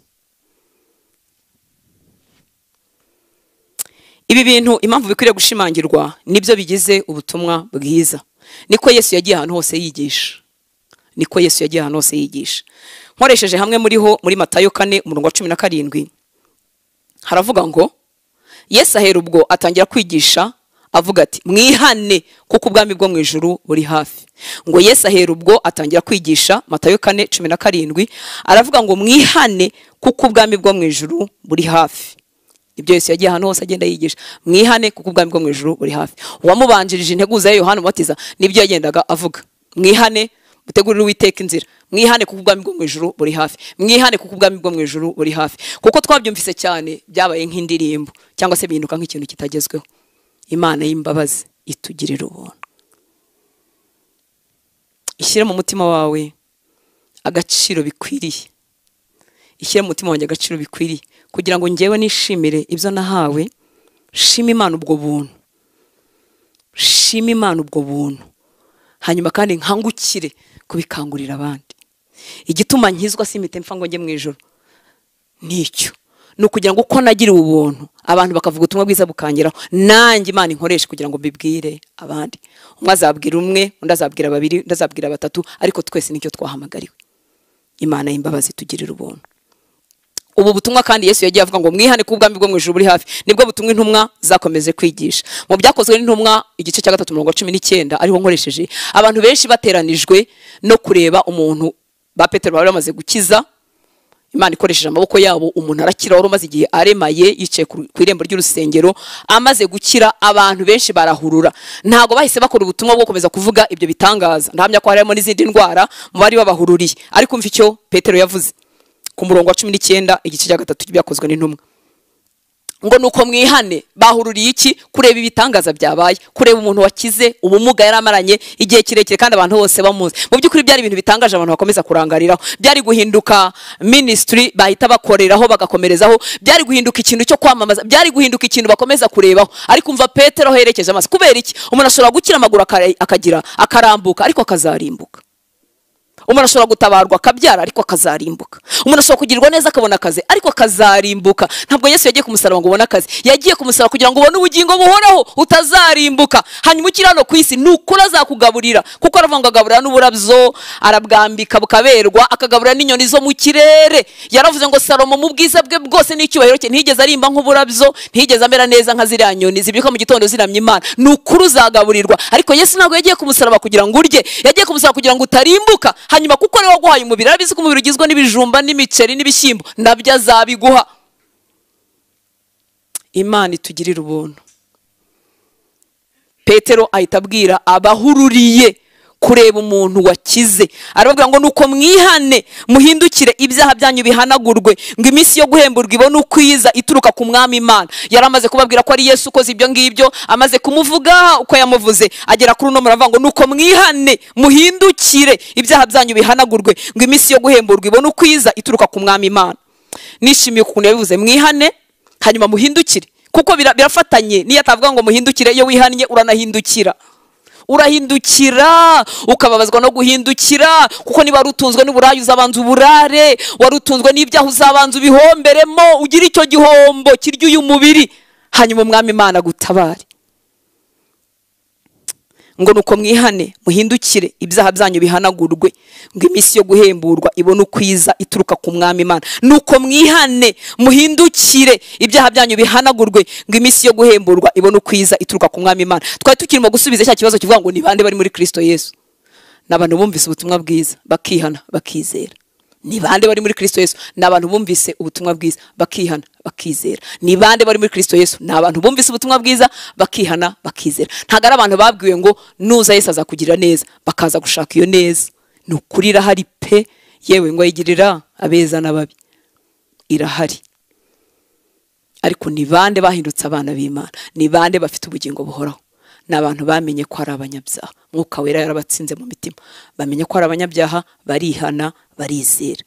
Ibi bintu impamvu bikwiriye gushimangirwa nibyo bigize ubutumwa bwiza. Niko Yesu yagiye ahantu hose yigisha. Nkoresheje hamwe muri Matayo 4:17 haravuga ngo Yesu ahera ubwo atangira kwigisha avuga ati mwihane kuko ubwami bwo mu ijuru buri hafi. Ngo Yesu ahera ubwo atangira kwigisha, Matayo 4:17 aravuga ngo mwihane kuko ubwami bwo mu ijuru buri hafi. Ibyo Yesu yagiye ahantu hose agenda yigisha, mwihane kuko ubwami bwo mu ijuru buri hafi. Uwamubanjirije integuza ya Yohana Umubatiza nibyo yagendaga avuga, mwihane mutegurire Uwiteka inzira, mwihane kuko ubwami bwo mu ijuru buri hafi, mwihane kuko ubwami bwo mu ijuru buri hafi. Kuko twabyumvise cyane byabaye nk'indirimbo cyangwa se bihinduka nk'ikintu kitagezweho. Imana y'imbabazi itugirira ubuntu. Ishyire mu mutima wawe agaciro bikwiriye, ishyire mu mutima wanjye agaciro bikwiriye, kugira ngo njyewe nishimire ibyo nahawe. Shima Imana ubwo buntu, shima Imana ubwo buntu, hanyuma kandi nkangukire kubikangurira abandi. Igituma nkizwa simite mpfa ngo njye mu ijuru nicyo, nukugira ngo uko nagiriwe ubuntu abantu bakavuga ubutumwa bwiza bukangeraho, nanjye Imana inkoreshe kugira ngo mbibwire abandi. Umwe azabwira umwe, undi azabwira babiri, undi azabwira batatu, ariko twese nicyo twahamagariwe. Imana y'imbabazi tugirira ubuntu. Ubu butumwa kandi Yesu yagiye avuga ngo mwihane kuko ubwami bwo mu ijuru buri hafi, nibwo butumwa intumwa zakomeze kwigisha. Mu byakozwe n'intumwa igice cya 3:19 ariho nkoresheje, abantu benshi bateranijwe no kureba umuntu ba Petero bari bamaze gukiza. Imana ikoresheje amaboko yabo, umuntu arakira wari umaze igihe aremaye yicaye ku irembo ry'urusengero, amaze gukira abantu benshi barahurura. Ntago bahise bakora ubutumwa bwo komeza kuvuga ibyo bitangaza, ndahamya ko harimo n'izindi ndwara mu bari babahururiye. Ariko umva icyo Petero yavuze ku murongo wa 19 igice cya 3 byakozwe n'intumwa. ngo nuko mwihane. Bahururiye iki? Kureba ibitangaza byabaye, kureba umuntu wakize ubumuga yaramaranye igihe kirekire kandi abantu bose bamuzi. Mu by'ukuri byari ibintu bitangaje abantu bakomeza kurangariraho. Byari guhinduka ministry bahita bakoreraho bagakomerezaho, byari guhinduka ikintu cyo kwamamaza, byari guhinduka ikintu bakomeza kurebaho. Ariko umva Petero herekeje amaso. Kubera iki? Umuntu ashobora gukira amaguru akagira akarambuka ariko akazarimbuka. Umuntu ashobora gutabarwa akabyara ariko akazarimbuka. Umuntu ashobora kugirirwa neza akabona akazi ariko akazarimbuka. Ntabwo Yesu yagiye ku musaraba ngo ubone akazi, yagiye ku musaraba kugira ngo ubone ubugingo buhoraho utazarimbuka. Hanyuma ukiri hano ku isi nukura azakugaburira, kuko aravuga ngo agaburira n'uburabyo, arabwambika bukaberwa, akagaburira n'inyoni zo mu kirere. Yaravuze ngo Salomo mu bwiza bwe bwose n'icyubahiro cye ntiyigeze arimba nk'uburabyo, ntiyigeze amera neza nka ziriya nyoni zibyuka mu gitondo ziramya Imana. Nukuri uzagaburirwa. Ariko Yesu ntabwo yagiye ku musaraba kugira ngo urye, yagiye ku musaraba kugira ngo utarimbuka. Hanyuma kuko niwe waguhaye umubiri, arabizi ko umubiri ugizwe n'ibijumba n'imiceri n'ibishyimbo, nabyo azabiguha. Imana itugirira ubuntu. Petero ahita abwira abahururiye kureba umuntu wakize, arababwira ngo nuko mwihane muhindukire ibyaha byanyu bihanagurwe, ngo iminsi yo guhemburwa ibone ukwiza ituruka ku mwami Imana. Yaramaze kubabwira ko ari Yesu ukoze ibyo ngibyo, amaze kumuvuga uko yamuvuze, agera kuri uno muravuga ngo nuko mwihane muhindukire ibyaha byanyu bihanagurwe, ngo iminsi yo guhemburwa ibone ukwiza ituruka ku mwami Imana. Nishimiye ukuntu yabivuze mwihane hanyuma muhindukire, kuko birafatanye. Niyo atavuga ngo muhindukire, iyo wihannye uranahindukira. Urahindukira ukababazwa no guhindukira, kuko niba rutunzwe n'uburayi uzabanza uburare, warutunzwe n'ibyaha uzabanza ubihomberemo, ugira icyo gihombo kirya uyu mubiri, hanyuma umwami Imana gutabare. Ngo nuko mwihane muhindukire ibyaha byanyu bihanagurwe, ngo iminsi yo guhemburwa ibone ukwiza ituruka ku mwami Imana. Nuko mwihane muhindukire ibyaha byanyu bihanagurwe, ngo iminsi yo guhemburwa ibone ukwiza ituruka ku mwami Imana. Twari tukirimo gusubiza cya kibazo kivuga ngo ni bande bari muri Kristo Yesu? N'abantu bumvise ubutumwa bwiza bakihana bakizera. Ni bande bari muri Kristo Yesu? N'abantu bumvise ubutumwa bwiza bakihana bakizera. Ni bande bari muri Kristo Yesu? N'abantu bumvise ubutumwa bwiza bakihana bakizera. Ntago ari abantu babwiwe ngo nuza Yesu azakugira neza bakaza gushaka iyo neza. Nukuri irahari pe, yewe ngo yigirira abeza n'ababi, irahari. Ariko ni bande bahindutse abana b'Imana? Ni bande bafite ubugingo buhoraho? N'abantu bamenye ko ari abanyabyaha, Mwuka Wera yarabatsinze mu mitima, bamenye ko ari abanyabyaha, barihana barizera.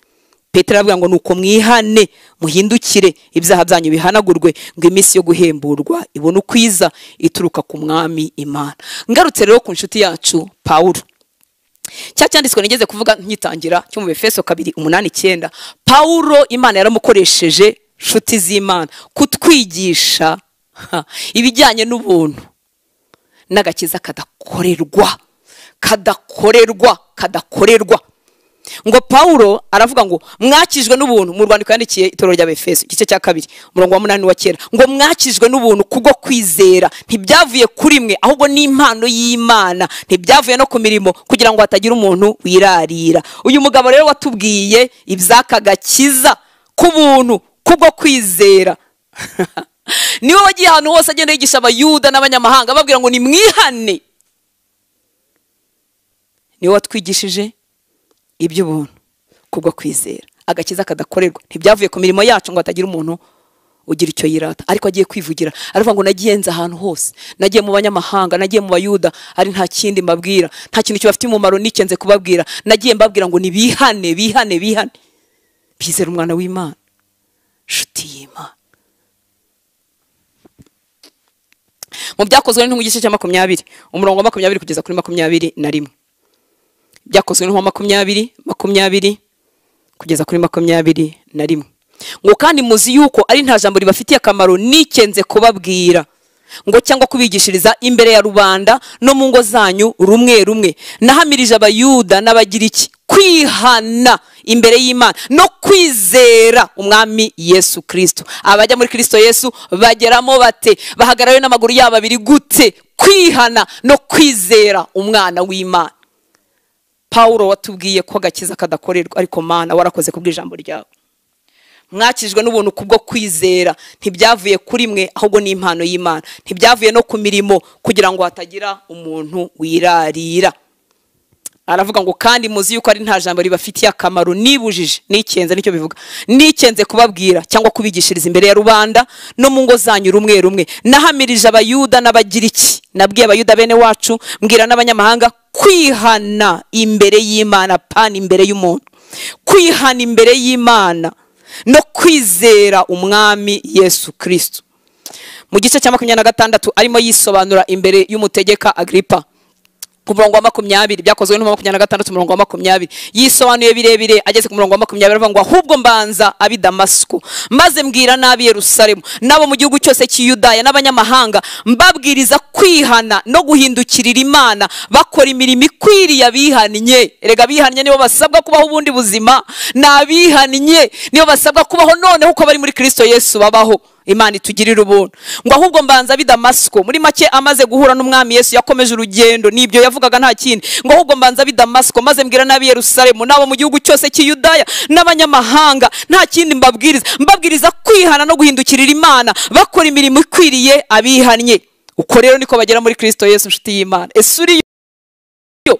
Petero aravuga ngo nuko mwihane muhindukire ibyaha byanyu bihanagurwe, ngo iminsi yo guhemburwa ibone ukwiza ituruka ku mwami Imana. Ngarutse rero ku nshuti yacu Pawulo, cya cyanditswe nigeze kuvuga nkitangira cyo mu Efeso 2:8-9, Pawulo Imana yaramukoresheje nshuti z'Imana kutwigisha ibijyanye n'ubuntu n'agakiza kadakorerwa. Ngo Pawulo aravuga ngo mwakijwe n'ubuntu, mu rwandiko yandikiye itorero ry'Abefeso igice cya 2 umurongo wa 8 wa 9, ngo mwakijwe n'ubuntu kubwo kwizera, ntibyavuye kuri mwe ahubwo ni impano y'Imana, ntibyavuye no ku mirimo kugira ngo hatagira umuntu wirarira. Uyu mugabo rero watubwiye ibyaka gakiza k'ubuntu kubwo kwizera niwe wagiye ahantu hose agenda yigisha abayuda n'abanyamahanga babwira ngo ni mwihane. Niwe watwigishije iby'ubuntu kubwo kwizera, agakiza kadakorerwa, ntibyavuye ku mirimo yacu ngo hatagira umuntu ugira icyo yirata. Ariko agiye kwivugira aravuga ngo nagiye nza ahantu hose, nagiye mu banyamahanga, nagiye mu bayuda, ari nta kindi mbabwira, nta kintu kibafite umumaro nikenze kubabwira, nagiye mbabwira ngo ni bihane bizera umwana w'Imana, nshuti y'Imana. Mu byakozwe n'intumwa igice cya 20 umurongo wa 20 kugeza kuri 21, byakozwe n'intumwa 20 kugeza kuri 21, ngo kandi muzi yuko ari nta jambo ribafitiye akamaro nikenze kubabwira, ngo cyangwa kubigishiriza imbere ya rubanda no mu ngo zanyu rumwe, nahamirije abayuda n'abagiriki kwihana imbere y'Imana no kwizera umwami Yesu Kristo. Abajya muri Kristo Yesu bageramo bate? Bahagarayo n'amaguru yabo abiri gute? Kwihana no kwizera umwana w'Imana. Pawulo watubwiye ko agakiza kadakorerwa, ariko Mana warakoze kubw'ijambo ryawe. Mwakijwe n'ubuntu kubwo kwizera, ntibyavuye kuri mwe ahubwo ni impano y'Imana, ntibyavuye no ku mirimo kugira ngo hatagira umuntu wirarira. aravuga ngo kandi muzi yuko ari nta jambo ribafitiye akamaro nibujije nikenze, nicyo bivuga, nikenze kubabwira cyangwa kubigishiriza imbere ya rubanda no mu ngo zanyu rumwe rumwe. Nahamirije abayuda n'abagiriki, nabwiye abayuda bene wacu, mbwira n'abanyamahanga kwihana imbere y'Imana, pana imbere y'umuntu, kwihana imbere y'Imana no kwizera umwami Yesu Kristo. Mu gice cya 26 arimo yisobanura imbere y'umutegeka Agripa ku murongo wa 20, byakozwe no 26 umurongo wa 20, yisobanuye birebire. Ageze ku murongo wa 20 aravuga ngo ahubwo mbanza abi Damasiko, maze mbwira n'abi Yerusalemu nabo mu gihugu cyose cy'Iyudaya n'abanyamahanga, mbabwiriza kwihana no guhindukirira Imana, bakora imirimo ikwiriye abihannye. Erega abihannye nibo basabwa kubaho ubundi buzima, n'abihannye nibo basabwa kubaho noneho uko bari muri Kristo Yesu babaho. Imana itugirira ubuntu. Ngo ahubwo mbanza abi Damasiko, muri make amaze guhura n'umwami Yesu yakomeje urugendo, nibyo yavugaga nta kindi. Ngo ahubwo mbanza abi Damasiko, maze mbwira n'abi Yerusalemu nabo mu gihugu cyose cy'Iyudaya n'abanyamahanga, nta kindi mbabwiriza kwihana no guhindukirira Imana, bakora imirimo ikwiriye abihannye. Uko rero niko bagera muri Kristo Yesu, nshuti y'Imana. Ese uri yo?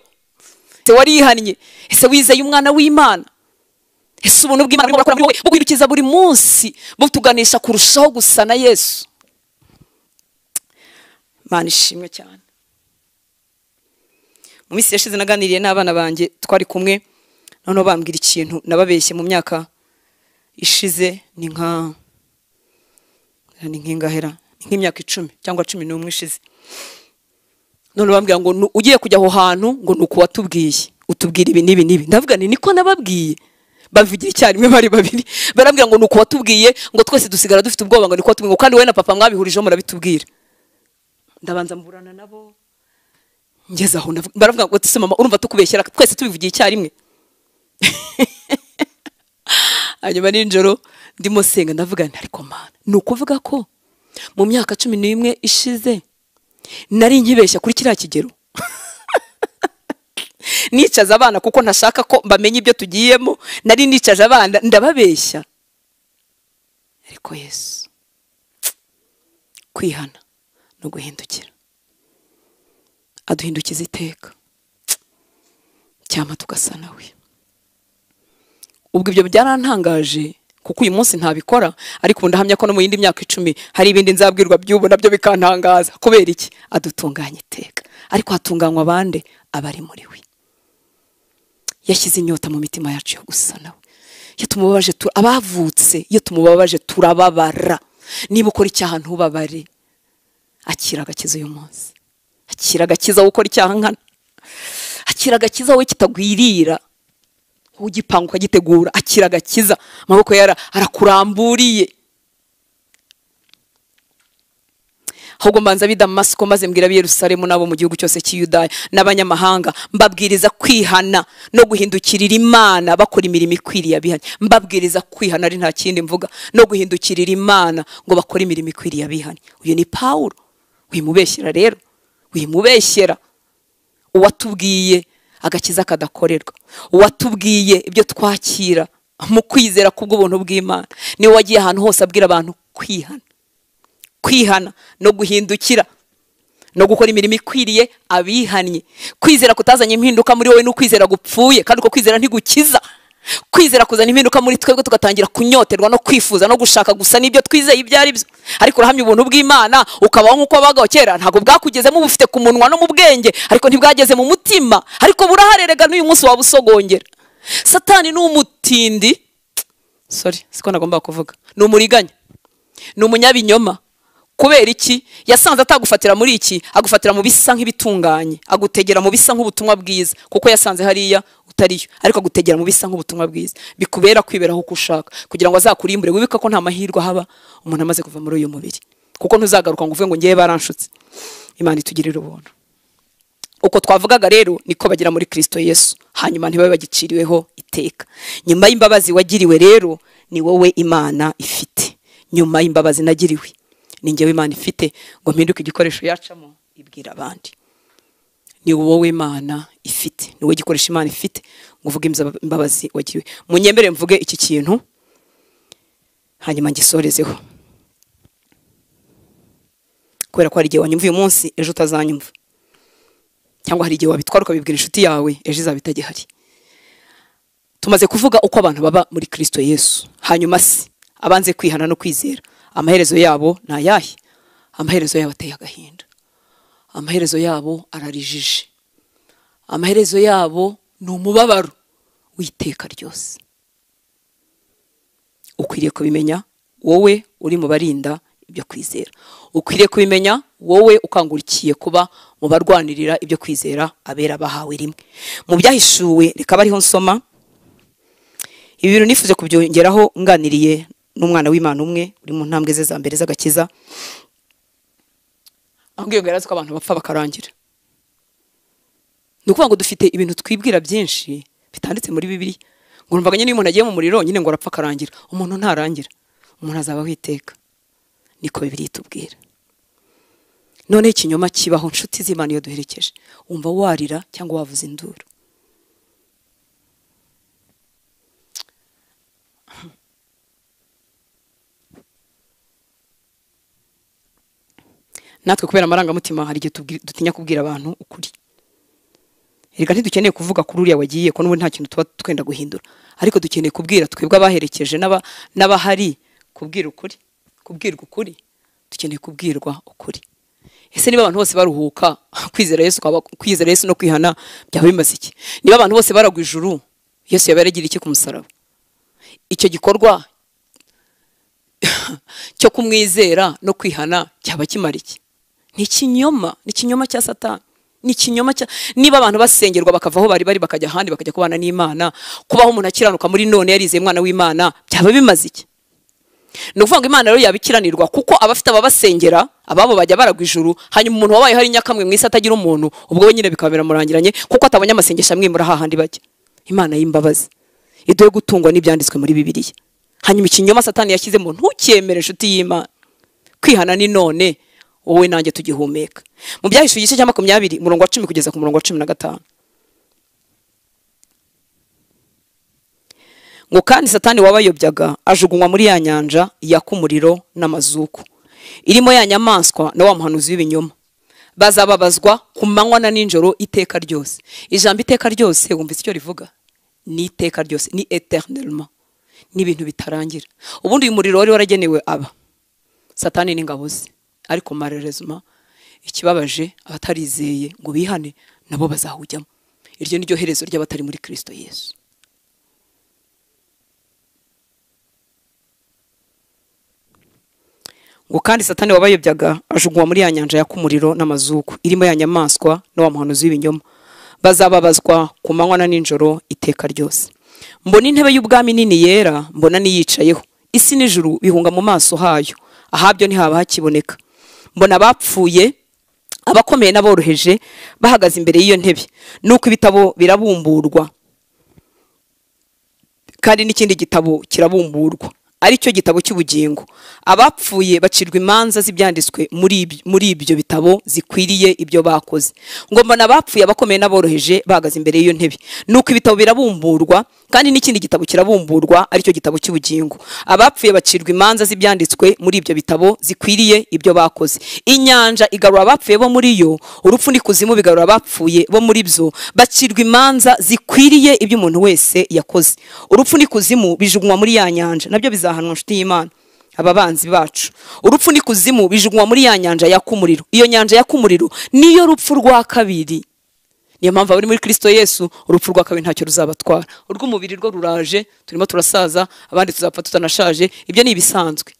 Ese warihannye? Ese wizeye umwana w'Imana? Ese ubuntu bw'Imana burakora muri wowe, buguhindukiza buri munsi, butuganisha kurushaho gusa na Yesu. Imana ishimwe cyane. Mu minsi yashize naganiriye n'abana banjye twari kumwe, noneho bambwira ikintu nababeshye mu myaka ishize, ni nk'ingahera, nk'imyaka 10 cyangwa 11 ishize. None bambwira ngo ugiye kujya aho hantu ngo nuko watubwiye, utubwira ibi nibi nibi. Ndavuga niko nababwiye. Bavugira icyarimwe bari babiri, barambwira ngo nuko watubwiye, ngo twese dusigara dufite ubwoba, ngo niko watubwiye, kandi we na papa mwabihurijeho murabitubwira. Ndabanza mburana nabo, ngeze aho baravuga ngo tse mama urumva tukubeshyera twese tubivugiye icyarimwe. Hanyuma ninjoro ndimo senga ndavuga nti ariko Mana, nuko uvuga ko mu myaka 11 ishize nari nkibeshya kuri kiriya kigero? Nicaza abana kuko ntashaka ko bamenye ibyo tugiyemo, nari nicaje abana ndababeshya. Ariko Yesu, kwihana no guhindukira, aduhindukiza iteka cyama tugasa nawe. Ubwo ibyo byarantangaje kuko uyu munsi ntabikora, ariko ndahamya ko no mu yindi myaka 10 hari ibindi nzabwirwa by'ubu nabyo bikantangaza. Kubera iki? Adutunganya iteka. Ariko hatunganywa abande? Abari muri we. Yashyize inyota mu mitima yacu yo gusa nawe. Iyo tumubabaje abavutse, iyo tumubabaje turababara. Niba ukora icyaha ntubabare, akira agakiza uyu munsi. Akira agakiza ukora icyaha nkana. Akira agakiza we kitagwirira, ugipanga ukagitegura. Akira agakiza, amaboko yara arakuramburiye. Ahubwo mbanza abi Damasiko, maze mbwira abi Yerusalemu nabo mu gihugu cyose cy'Iyudaya n'abanyamahanga, mbabwiriza kwihana no guhindukirira Imana, bakora imirimo ikwiriye abihannye. Mbabwiriza kwihana ari nta kindi mvuga, no guhindukirira Imana ngo bakora imirimo ikwiriye abihannye. Uyu ni Paulo. Wimubeshyera rero, wimubeshyera. Uwatubwiye agakiza kadakorerwa, uwatubwiye ibyo twakira mu kwizera kubw'ubuntu bw'Imana, ni wagiye ahantu hose abwira abantu kwihana no guhindukira no gukora imirimo ikwiriye abihannye. Kwizera kutazanye impinduka muri wowe n'ukwizera gupfuye, kandi uko kwizera ntigukiza. Kwizera kuzana impinduka muri twebwe, tugatangira kunyoterwa no kwifuza no gushaka gusa n'ibyo twizeye ibyo ari byo. Ariko urahamya ubuntu bw'Imana ukabaho nk'uko bagaho kera, ntago bwakugezemo bufite ku munwa no mu bwenge, ariko ntibwageze mu mutima. Ariko buraharerega n'uyu munsi wabusogongera. Satani ni umutindi, siko nagomba kuvuga, ni umuriganya, ni umunyabinyoma. Kubera iki? Yasanze atagufatira muri iki, agufatira mu bisa nk'ibitunganye, agutegera mu bisa nk'ubutumwa bwiza, kuko yasanze hariya utariyo, ariko agutegera mu bisa nk'ubutumwa bwiza, bikubera kwiberaho uko ushaka, kugira ngo azakurimbure. Wibika ko nta mahirwe haba umuntu amaze kuva muri uyu mubiri, kuko ntuzagaruka ngo uvuge ngo ngiye baranshutse. Imana itugirira ubuntu. Uko twavugaga rero niko bagira muri Kristo Yesu, hanyuma ntibabe bagiciriweho iteka. Nyuma y'imbabazi wagiriwe rero, ni wowe Imana ifite. Nyuma y'imbabazi nagiriwe, ni njyewe Imana ifite ngo mpinduke igikoresho yacamo ibwira abandi. Ni wowe Imana ifite, ni wowe igikoresho Imana ifite ngo uvuge imbabazi wagiriwe. Munyembere mvuge iki kintu hanyuma ngisorezeho, kubera ko hari igihe wanyumva uyu munsi ejo utazanyumva. cyangwa hari igihe wabitwara ukabibwira inshuti yawe ejo izaba itagihari. Tumaze kuvuga uko abantu baba muri Kristo Yesu, hanyuma se abanze kwihana no kwizera amaherezo yabo ni ayahe? Amaherezo yabo ateye agahinda, amaherezo yabo ararijije, amaherezo yabo ni umubabaro w'iteka ryose. Ukwiriye kubimenya wowe uri mu barinda ibyo kwizera, ukwiriye kubimenya wowe ukangurikiye kuba mu barwanirira ibyo kwizera abera bahawe rimwe. Mu byahishuwe reka bariho nsoma ibi bintu nifuje kubyongeraho nganiriye n'umwana w'Imana umwe uri mu ntambwe ze za mbere z'agakiza, ambwiye ngo yarazi ko abantu bapfa bakarangira. Ni ukuvuga ngo dufite ibintu twibwira byinshi bitanditse muri Bibiliya, ngo numvaga nyine umuntu agiye mu muriro nyine ngo arapfa akarangira. Umuntu ntarangira, umuntu azabaho iteka, niko Bibiliya itubwira. None ikinyoma kibaho nshuti z'Imana iyo duherekeje, wumva warira cyangwa wavuza induru. Natwe kubera amarangamutima hari igihe dutinya kubwira abantu ukuri. Erega ntidukeneye kuvuga kuri uriya wagiye ko n'ubu nta kintu tuba twenda guhindura, ariko dukeneye kubwira twebwe abaherekeje n'abahari kubwira ukuri, kubwirwa ukuri. Dukeneye kubwirwa ukuri. Ese niba abantu bose baruhuka kwizera Yesu no kwihana byaba bimaze iki? Niba abantu bose baragwa ijuru, Yesu yaba yaragira iki ku musaraba? Icyo gikorwa cyo kumwizera no kwihana cyaba kimara iki? Ni ikinyoma cya Satani. Ni ikinyoma cya niba abantu basengerwa bakavaho bari bakajya ahandi bakajya kubana n'Imana, kubaho umuntu akiranuka muri none yarizeye mwana w'Imana, byaba bimaze iki? No kuvuga ngo Imana rero yabikiranirwa kuko abafite ababasengera ababo bajya baragwa ijuru, hanyuma umuntu wabaye hari nyakamwe mwisi atagira umuntu, ubwo we nyine bikabera murangiranye kuko atabonye amasengesho amwimura hahandi bajya. Imana y'imbabazi iduhe gutungwa n'ibyanditswe muri Bibiliya. Hanyuma ikinyoma Satani yashyizemo ntukiyemere inshuti y'Imana. Kwihana ni none wowe nanjye tugihumeka. Mu byahishuye igice cya 20 umurongo wa 10 kugeza ku murongo wa 15. Ngo kandi Satani wabayobyaga ajugunywa muri ya nyanja yaka umuriro n'amazuku, irimo ya nyamaswa na wa muhanuzi w'ibinyoma. Bazababazwa ku manywa na ninjoro iteka ryose. Ijambo iteka ryose wumvise icyo rivuga? Ni iteka ryose, ni eternellement. Ni ibintu bitarangira. Ubundi uyu muriro wari waragenewe aba Satani n'ingabo ze, ariko malheureusement ikibabaje abatarizeye ngo bihane nabo bazahujyamo. Iryo ni ryo herezo ry'abatari muri Kristo Yesu. Ngo kandi Satani wabayobyaga ajugunywa muri ya nyanja yaka umuriro n'amazuku, irimo ya nyamaswa no wa muhanuzi w'ibinyoma. Bazababazwa ku manywa na ninjoro iteka ryose. Mbona intebe y'ubwami nini yera, mbona niyicayeho, isi n'ijuru bihunga mu maso hayo, ahabyo ntihaba hakiboneka. Mbona bapfuye abakomeye n'aboroheje bahagaze imbere y'iyo ntebe, nuko ibitabo birabumburwa, kandi n'ikindi gitabo kirabumburwa, ari cyo gitabo cy'ubugingo. Abapfuye bacirwa imanza z'ibyanditswe muri ibyo bitabo zikwiriye ibyo bakoze. Ngo mbona abapfuye abakomeye n'aboroheje bahagaze imbere y'iyo ntebe, nuko ibitabo birabumburwa, kandi n'ikindi gitabo kirabumburwa, ari cyo gitabo cy'ubugingo. Abapfuye bacirwa imanza z'ibyanditswe muri ibyo bitabo zikwiriye ibyo bakoze. Inyanja igarura abapfuye bo muri yo, urupfu n'ikuzimu bigarura abapfuye bo muri byo, bacirwa imanza zikwiriye ibyo umuntu wese yakoze. Urupfu n'ikuzimu bijugunywa muri ya nyanja, nabyo bizahanwa nshuti y'Imana ababanzi bacu. Urupfu n'ikuzimu bijugunywa muri ya nyanja yaka umuriro. Iyo nyanja yaka umuriro niyo rupfu rwa kabiri. Niyo mpamvu abari muri Kristo Yesu urupfu rwa kabiri ntacyo ruzabatwara. Urw'umubiri rwo ruraje, turimo turasaza, abandi tuzapfa tutanashaje, ibyo ni ibisanzwe.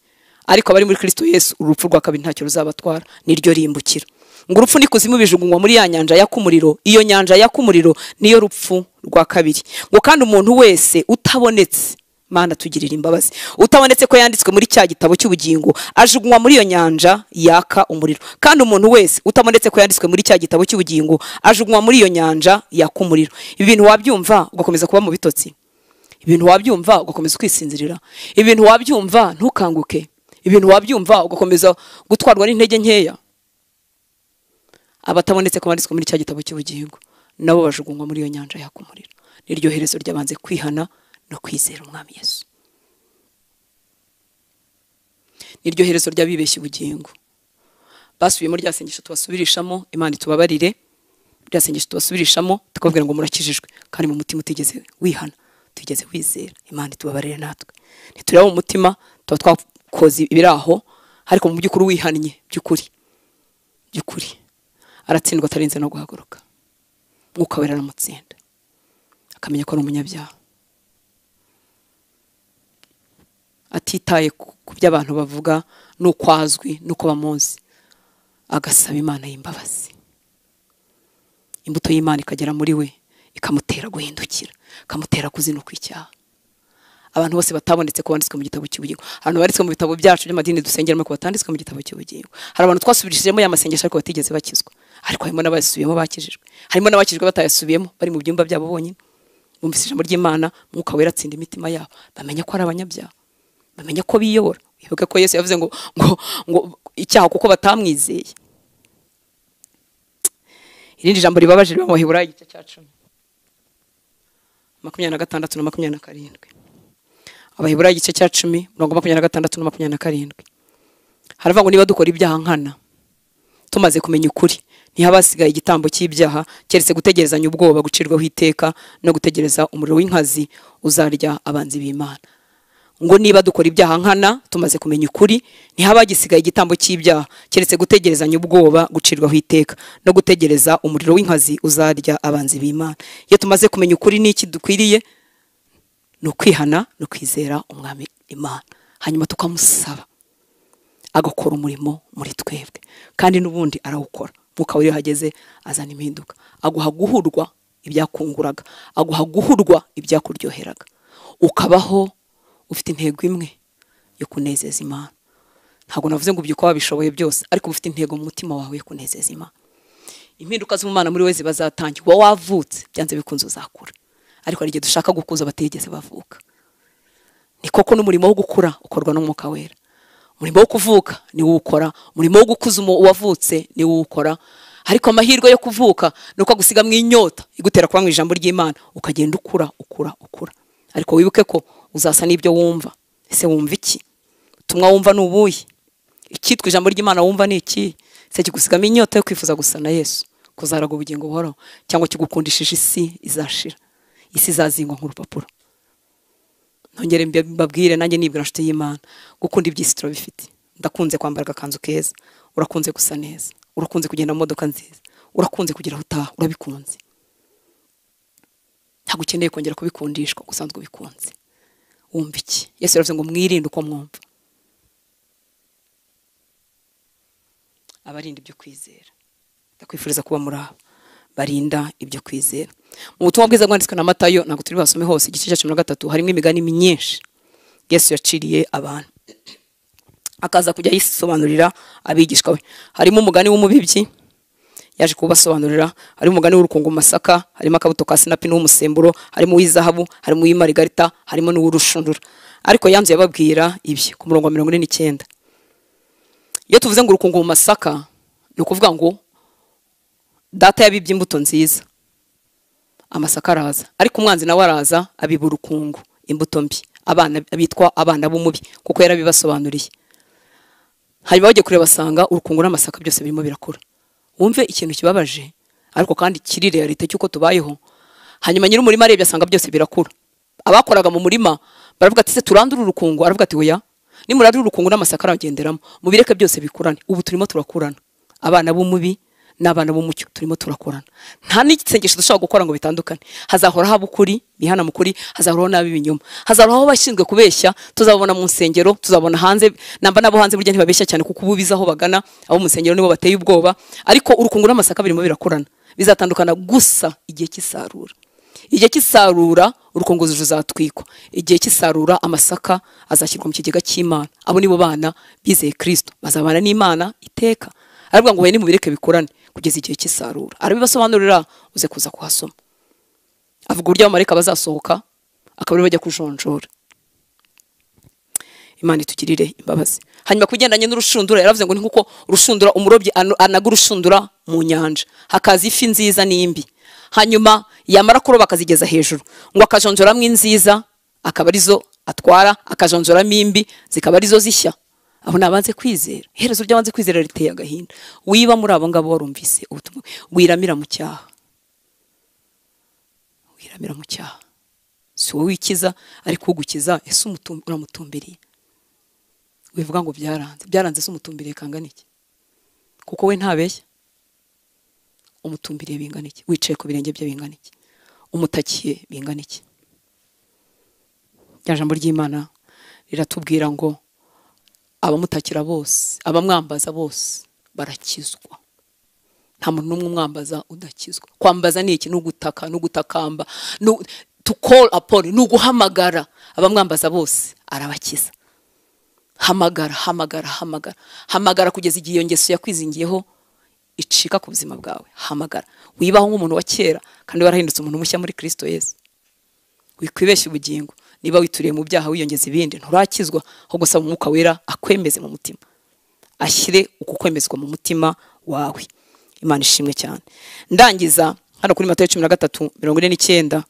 Ariko abari muri Kristo Yesu urupfu rwa kabiri ntacyo ruzabatwara, niryo rimbukira. Ngo urupfu n'ikuzimu bijugunywa muri ya nyanja yaka umuriro. Iyo nyanja yaka umuriro niyo rupfu rwa kabiri. Ngo kandi umuntu wese utabonetse, Mana tugirira imbabazi, utabonetse ko yanditswe muri cya gitabo cy'ubugingo, ajugunywa muri iyo nyanja yaka umuriro. Kandi umuntu wese utabonetse ko yanditswe muri cya gitabo cy'ubugingo, ajugunywa muri iyo nyanja yaka umuriro. Ibintu wabyumva ugakomeza kuba mu bitotsi, ibintu wabyumva ugakomeza kwisinzirira, ibintu wabyumva ntukanguke, ibintu wabyumva ugakomeza gutwarwa n'intege nkeya. Abatabonetse ko banditswe muri cya gitabo cy'ubugingo nabo bajugunywa muri iyo nyanja yaka umuriro. Niryo herezo ry'abanze kwihana no kwizera umwami Yesu. Niryo herezo ry'abibeshya ubugingo. Basubiyemo rya sengesho tubasubirishamo, Imana itubabarire. byasengesho tubasubirishamo tukababwira ngo murakijijwe kandi mu mutima utigeze wihana, tugeze wizera. Imana itubabarire natwe. Ntitureba mu mutima tuba twakoze ibiraho, ariko mu by'ukuri wihannye by'ukuri aratsindwa atarinze no guhaguruka. Mwuka Wera aramutsinda akamenya ko ari umunyabyaha, atitaye ku by'abantu bavuga n'uko azwi n'uko bamuzi, agasaba Imana y'imbabazi. Imbuto y'Imana ikagera muri we ikamutera guhindukira, ikamutera kuzinuka icyaha. Abantu bose batabonetse ko banditswe mu gitabo cy'ubugingo, abantu baritswe mu bitabo byacu by'amadini dusengeramo ko batanditswe mu gitabo cy'ubugingo. Hari abantu twasubirishijemo ya masengesho ariko batigeze bakizwa, ariko harimo n'abasubiyemo bakijijwe, harimo n'abakijijwe batayasubiyemo bari mu byumba byabo bonyine. Bumvise ijambo ry'Imana, Mwuka Wera atsinda imitima yabo, bamenya ko ari abanyabyaha, bamenya ko biyobora. Wibuke ko Yesu yavuze ngo icyaha kuko batamwizeye. Irindi jambo ribabaje riba mu Baheburayo igice cya 10 26 na 27. Abaheburayo igice cya 10 26 na 27. Haravuga ngo niba dukora ibyaha nkana tumaze kumenya ukuri, ntihabasigaye igitambo cy'ibyaha keretse gutegerezanya ubwoba gucirwaho iteka no gutegereza umuriro w'inkazi uzarya abanzi b'Imana. Ngo niba dukora ibyaha nkana tumaze kumenya ukuri, ntihabagisigaye igitambo cy'ibyaha keretse gutegerezanya ubwoba gucirwaho iteka no gutegereza umuriro w'inkazi uzarya abanzi b'Imana. Iyo tumaze kumenya ukuri n'iki dukwiriye no kwihana no kwizera umwami Imana, hanyuma tukamusaba agakora umurimo muri twebwe, kandi n'ubundi arawukora. Mwuka Wera hageze azana impinduka, aguha guhurwa ibyakunguraga, aguha guhurwa ibyakuryoheraga, ukabaho ufite intego imwe yo kunezeza Imana. Ntabwo navuze ngo ubyuko wabishoboye byose, ariko ufite intego mu mutima wawe yo kunezeza Imana. Impinduka z'Imana muri we zibazatangira. Wa wavutse byanze bikunze uzakura, ariko hari igihe dushaka gukuza bategeze bavuka. Ni koko n'umurimo wo gukura ukorwa n'Umwuka Wera. Umurimo wo kuvuka ni wo ukora, umurimo wo gukuza uwavutse ni wo ukora. Ariko amahirwe yo kuvuka nuko agusiga mu inyota igutera kuba mu ijambo ry'Imana, ukagenda ukura. Ariko wibuke ko uzasa n'ibyo wumva. Ese wumva iki? Tumwa wumva n'ubuye. Ikitwa ijambo ry'Imana wumva ni iki? Se kigusigamo inyota yo kwifuza gusa na Yesu, kuzaraga ubugingo buhoraho, cyangwa kigukundishije isi izashira, isi izazingwa nk'urupapuro. Nongere mbabwire nanjye nibwira nshuti y'Imana, gukunda iby'isi turabifite. Ndakunze kwambara agakanzu keza, urakunze gusa neza, urakunze kugenda mu modoka nziza, urakunze kugira utaha, urabikunze. Ntabwo ukeneye kongera kubikundishwa, gusanzwe ubikunze. Wumva iki? Yesu yaravuze ngo mwirinde uko mwumva. Abarinda ibyo kwizera, ndakwifuriza kuba muri abo barinda ibyo kwizera. Mu butumwa bwiza bwanditswe na Matayo, ntabwo turi basome hose, igice cya 13 harimo imigani myinshi Yesu yaciriye abantu, akaza kujya yisobanurira abigishwa be. Harimo umugani w'umubibyi yaje kubasobanurira, harimo umugani w'urukungu mu masaka, harimo akabuto ka sinapi n'umusemburo, harimo uw'izahabu, harimo uw'imarigarita, harimo n'uw'urushundura. Ariko yanzu yababwira ibyo ku murongo wa 49. Iyo tuvuze ngo urukungu mu masaka, ni ukuvuga ngo data yabibye imbuto nziza, amasaka araza, ariko umwanzi nawe araza abiba urukungu, imbuto mbi, abana bitwa abana b'umubi, kuko yarabibasobanuriye. Hanyuma bagiye kureba basanga urukungu n'amasaka byose birimo birakura. Wumve ikintu kibabaje, ariko kandi kiri realite cyuko tubayeho. Hanyuma nyiri umurima arebye asanga byose birakura. Abakoraga mu murima baravuga ati se turandura urukungu, aravuga ati oya, nimurandura urukungu n'amasaka aragenderamo, mubireke byose bikurane. Ubu turimo turakurana, abana b'umubi n'abana b'umucyo turimo turakorana. Nta n'igisengesho dushaka gukora ngo bitandukane. Hazahora haba ukuri, bihana mukuri, hazahora nabi ibinyoma, hazahora bashinzwe kubeshya, tuzabona mu nsengero, tuzabona hanze, namba nabo hanze burya ntibabeshya cyane kuko ububiza aho bagana, abo mu nsengero nibo bateye ubwoba. Ariko urukungu n'amasaka birimo birakorana, bizatandukana gusa igihe cy'isarura. Igihe cy'isarura urukungu ruzatwikwa, igihe cy'isarura amasaka azashyirwa mu kigega cy'Imana. Abo nibo bana bizeye Kristo, bazabana n'Imana iteka. Aravuga ngo we ni mubireke bikorane kugeza igihe cy'isarura. Arabibasobanurira, uze kuza kuhasoma. Avuga uburyo abamarayika bazasohoka akabari bajya kujonjora. Imana itugirire imbabazi. Hanyuma kugendanye n'urushundura, yaravuze ngo ni nkuko urushundura umurobyi anaga urushundura mu nyanja, hakaza ifi nziza n'imbi. Hanyuma yamara kuroba akazigeza hejuru, ngo akajonjoramo inziza akaba arizo atwara, akajonjoramo imbi zikaba arizo zishya. Abo nabanze kwizera. Iherezo ry'abanze kwizera riteye agahinda. Wiba muri abo ngabo warumvise ubutumwa, wiramira mu cyaha, biramira mu cyaha. Si wowe wikiza ariko ugukiza ese uramutumbiriye. Wivuga ngo byaranze se umutumbiriye kangana iki? Kuko we ntabeshya. Umutumbiriye bingana iki? Wicaye ku birenge bye bingana iki? Umutakiye bingana iki? Rya jambo ry'Imana riratubwira ngo abamutakira bose, abamwambaza bose barakizwa. Nta muntu n'umwe umwambaza udakizwa. Kwambaza ni iki? N'ugutaka, n'ugutakamba, to call upon, n'uguhamagara. Abamwambaza bose arabakiza. Hamagara kugeza igihe iyo ngeso yakwizingiyeho icika ku buzima bwawe. Hamagara. Wibaho nk'umuntu wa kera kandi warahindutse umuntu mushya muri Kristo Yesu. Wikwibeshya ubugingo. Niba wituriye mu byaha wiyongeza ibindi nturakizwa, aho gusaba umwuka wera akwemeze mu mutima. Ashyire ukukwemezwa mu mutima wawe. Imana ishimwe cyane. Ndangiza hano kuri Matayo 13:49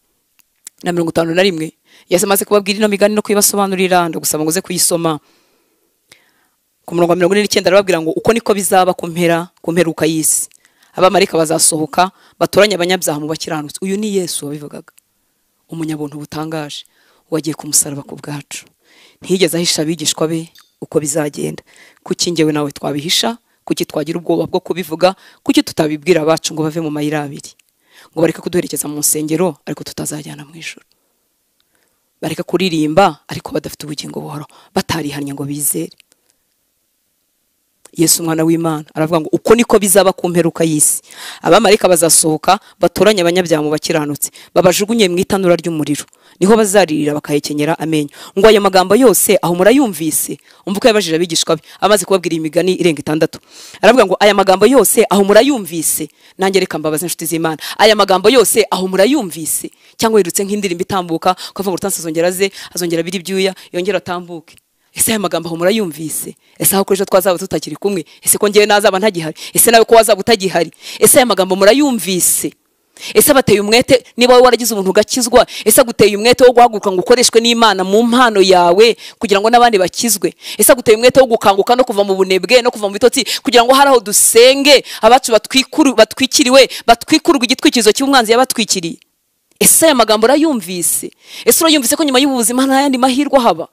na 51. Yesu amaze kubabwira ino migani no kuyibasobanurira ndagusaba ngo uze kuyisoma. Ku murongo wa 49 arababwira ngo uko niko bizaba ku mperuka y'isi. Abamarika bazasohoka batoranya abanyabyaha mu bakiranutsi. Uyu ni Yesu wabivugaga. Umunyabuntu butangaje wagiye ku musaraba ku bwacu. Ntiyigeze ahisha abigishwa be uko bizagenda. Kuki njyewe nawe twabihisha? Kuki twagira ubwoba bwo kubivuga? Kuki tutabibwira abacu ngo bave mu mayira abiri? Ngo bareke kuduherekeza mu nsengero ariko tutazajyana mu ijuru. Bareke kuririmba ariko badafite ubugingo buhoro, batarihannye ngo bizere. Yesu umwana w'Imana aravuga ngo uko niko bizaba ku mperuka y'isi. Abamarika bazasohoka batoranya abanyabyaha mu bakiranutsi, babajugunye mu itanura ry'umuriro. Niho bazaririra bakahekenyera amenyo. Ngo ayo magambo yose aho murayumvise. Umva ko yabajije abigishwa be amaze kubabwira imigani irenga 6. Aravuga ngo aya magambo yose aho murayumvise. Nanjye reka mbabaze inshuti z'Imana. Aya magambo yose aho murayumvise. Cyangwa yirutse nk'indirimbo itambuka ukavuga ngo utanse azongera biri byuya yongera atambuke. Ese aya magambo aho murayumvise? Ese aho kwejo twazaba tutakiri kumwe? Ese ko ngiye nazaba ntagihari? Ese nawe ko wazaba utagihari? Ese aya magambo murayumvise? Ese abateye umwete niba waragize ubuntu gakizwa? Ese aguteye umwete wo guhaguruka ngo ukoreshwe n'Imana mu mpano yawe kugira ngo n'abandi bakizwe? Ese aguteye umwete wo gukanguka no kuva mu bunebwe no kuva mu bitotsi kugira ngo haraho dusenge abacu batwikurwa igitwikizo cy'umwanzi yabatwikiriye? Ese aya magambo urayumvise? Ese urayumvise ko nyuma y'ubuzima nta yandi mahirwe haba?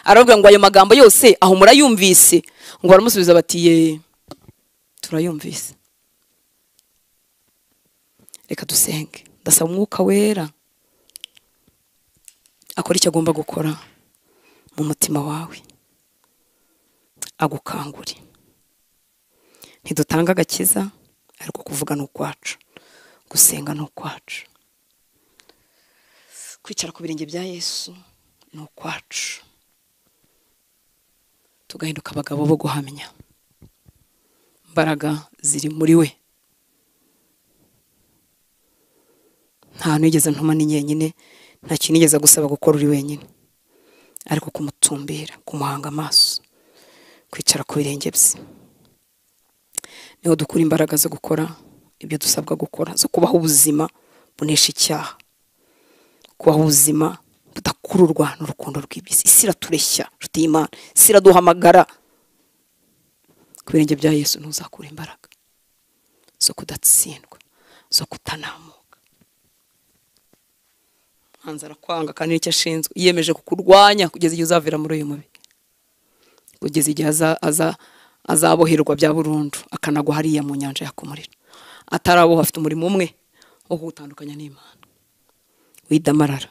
Aravuga ngo ayo magambo yose aho murayumvise. Ngo baramusubiza bati turayumvise. Reka dusenge. Ndasaba umwuka wera akora icyo agomba gukora mu mutima wawe, agukangure. Ntidutanga agakiza ariko kuvuga no kwacu, gusenga no kwacu, kwicara ku birenge bya Yesu no kwacu, tugahinduka abagabo bo guhamya. Imbaraga ziri muri we. Nta nigeze ntuma ni nyenyine, nta kinigeze gusaba gukora uri wenyine, ariko kumutumbira, kumuhanga amaso, kwicara ku birenge bye. Niho dukura imbaraga zo gukora ibyo dusabwa gukora, zo kubaho ubuzima bunesha icyaha, kubaho ubuzima budakururwa n'urukundo rw'ibisi. Isi iratureshya nshuti y'Imana, isi iraduhamagara. Ku birenge bya Yesu ntuzakura imbaraga zo kudatsindwa, zo kutanamuka. Hanze arakwanga kandi nicyo ashinzwe. Yiyemeje kukurwanya kugeza igihe uzavira muri uyu mubiri, kugeza igihe azaboherwa bya burundu akanagwa hariya mu nyanja yakumurira. Ataraboha afite umurimo umwe wo kugutandukanya n'Imana. Widamarara,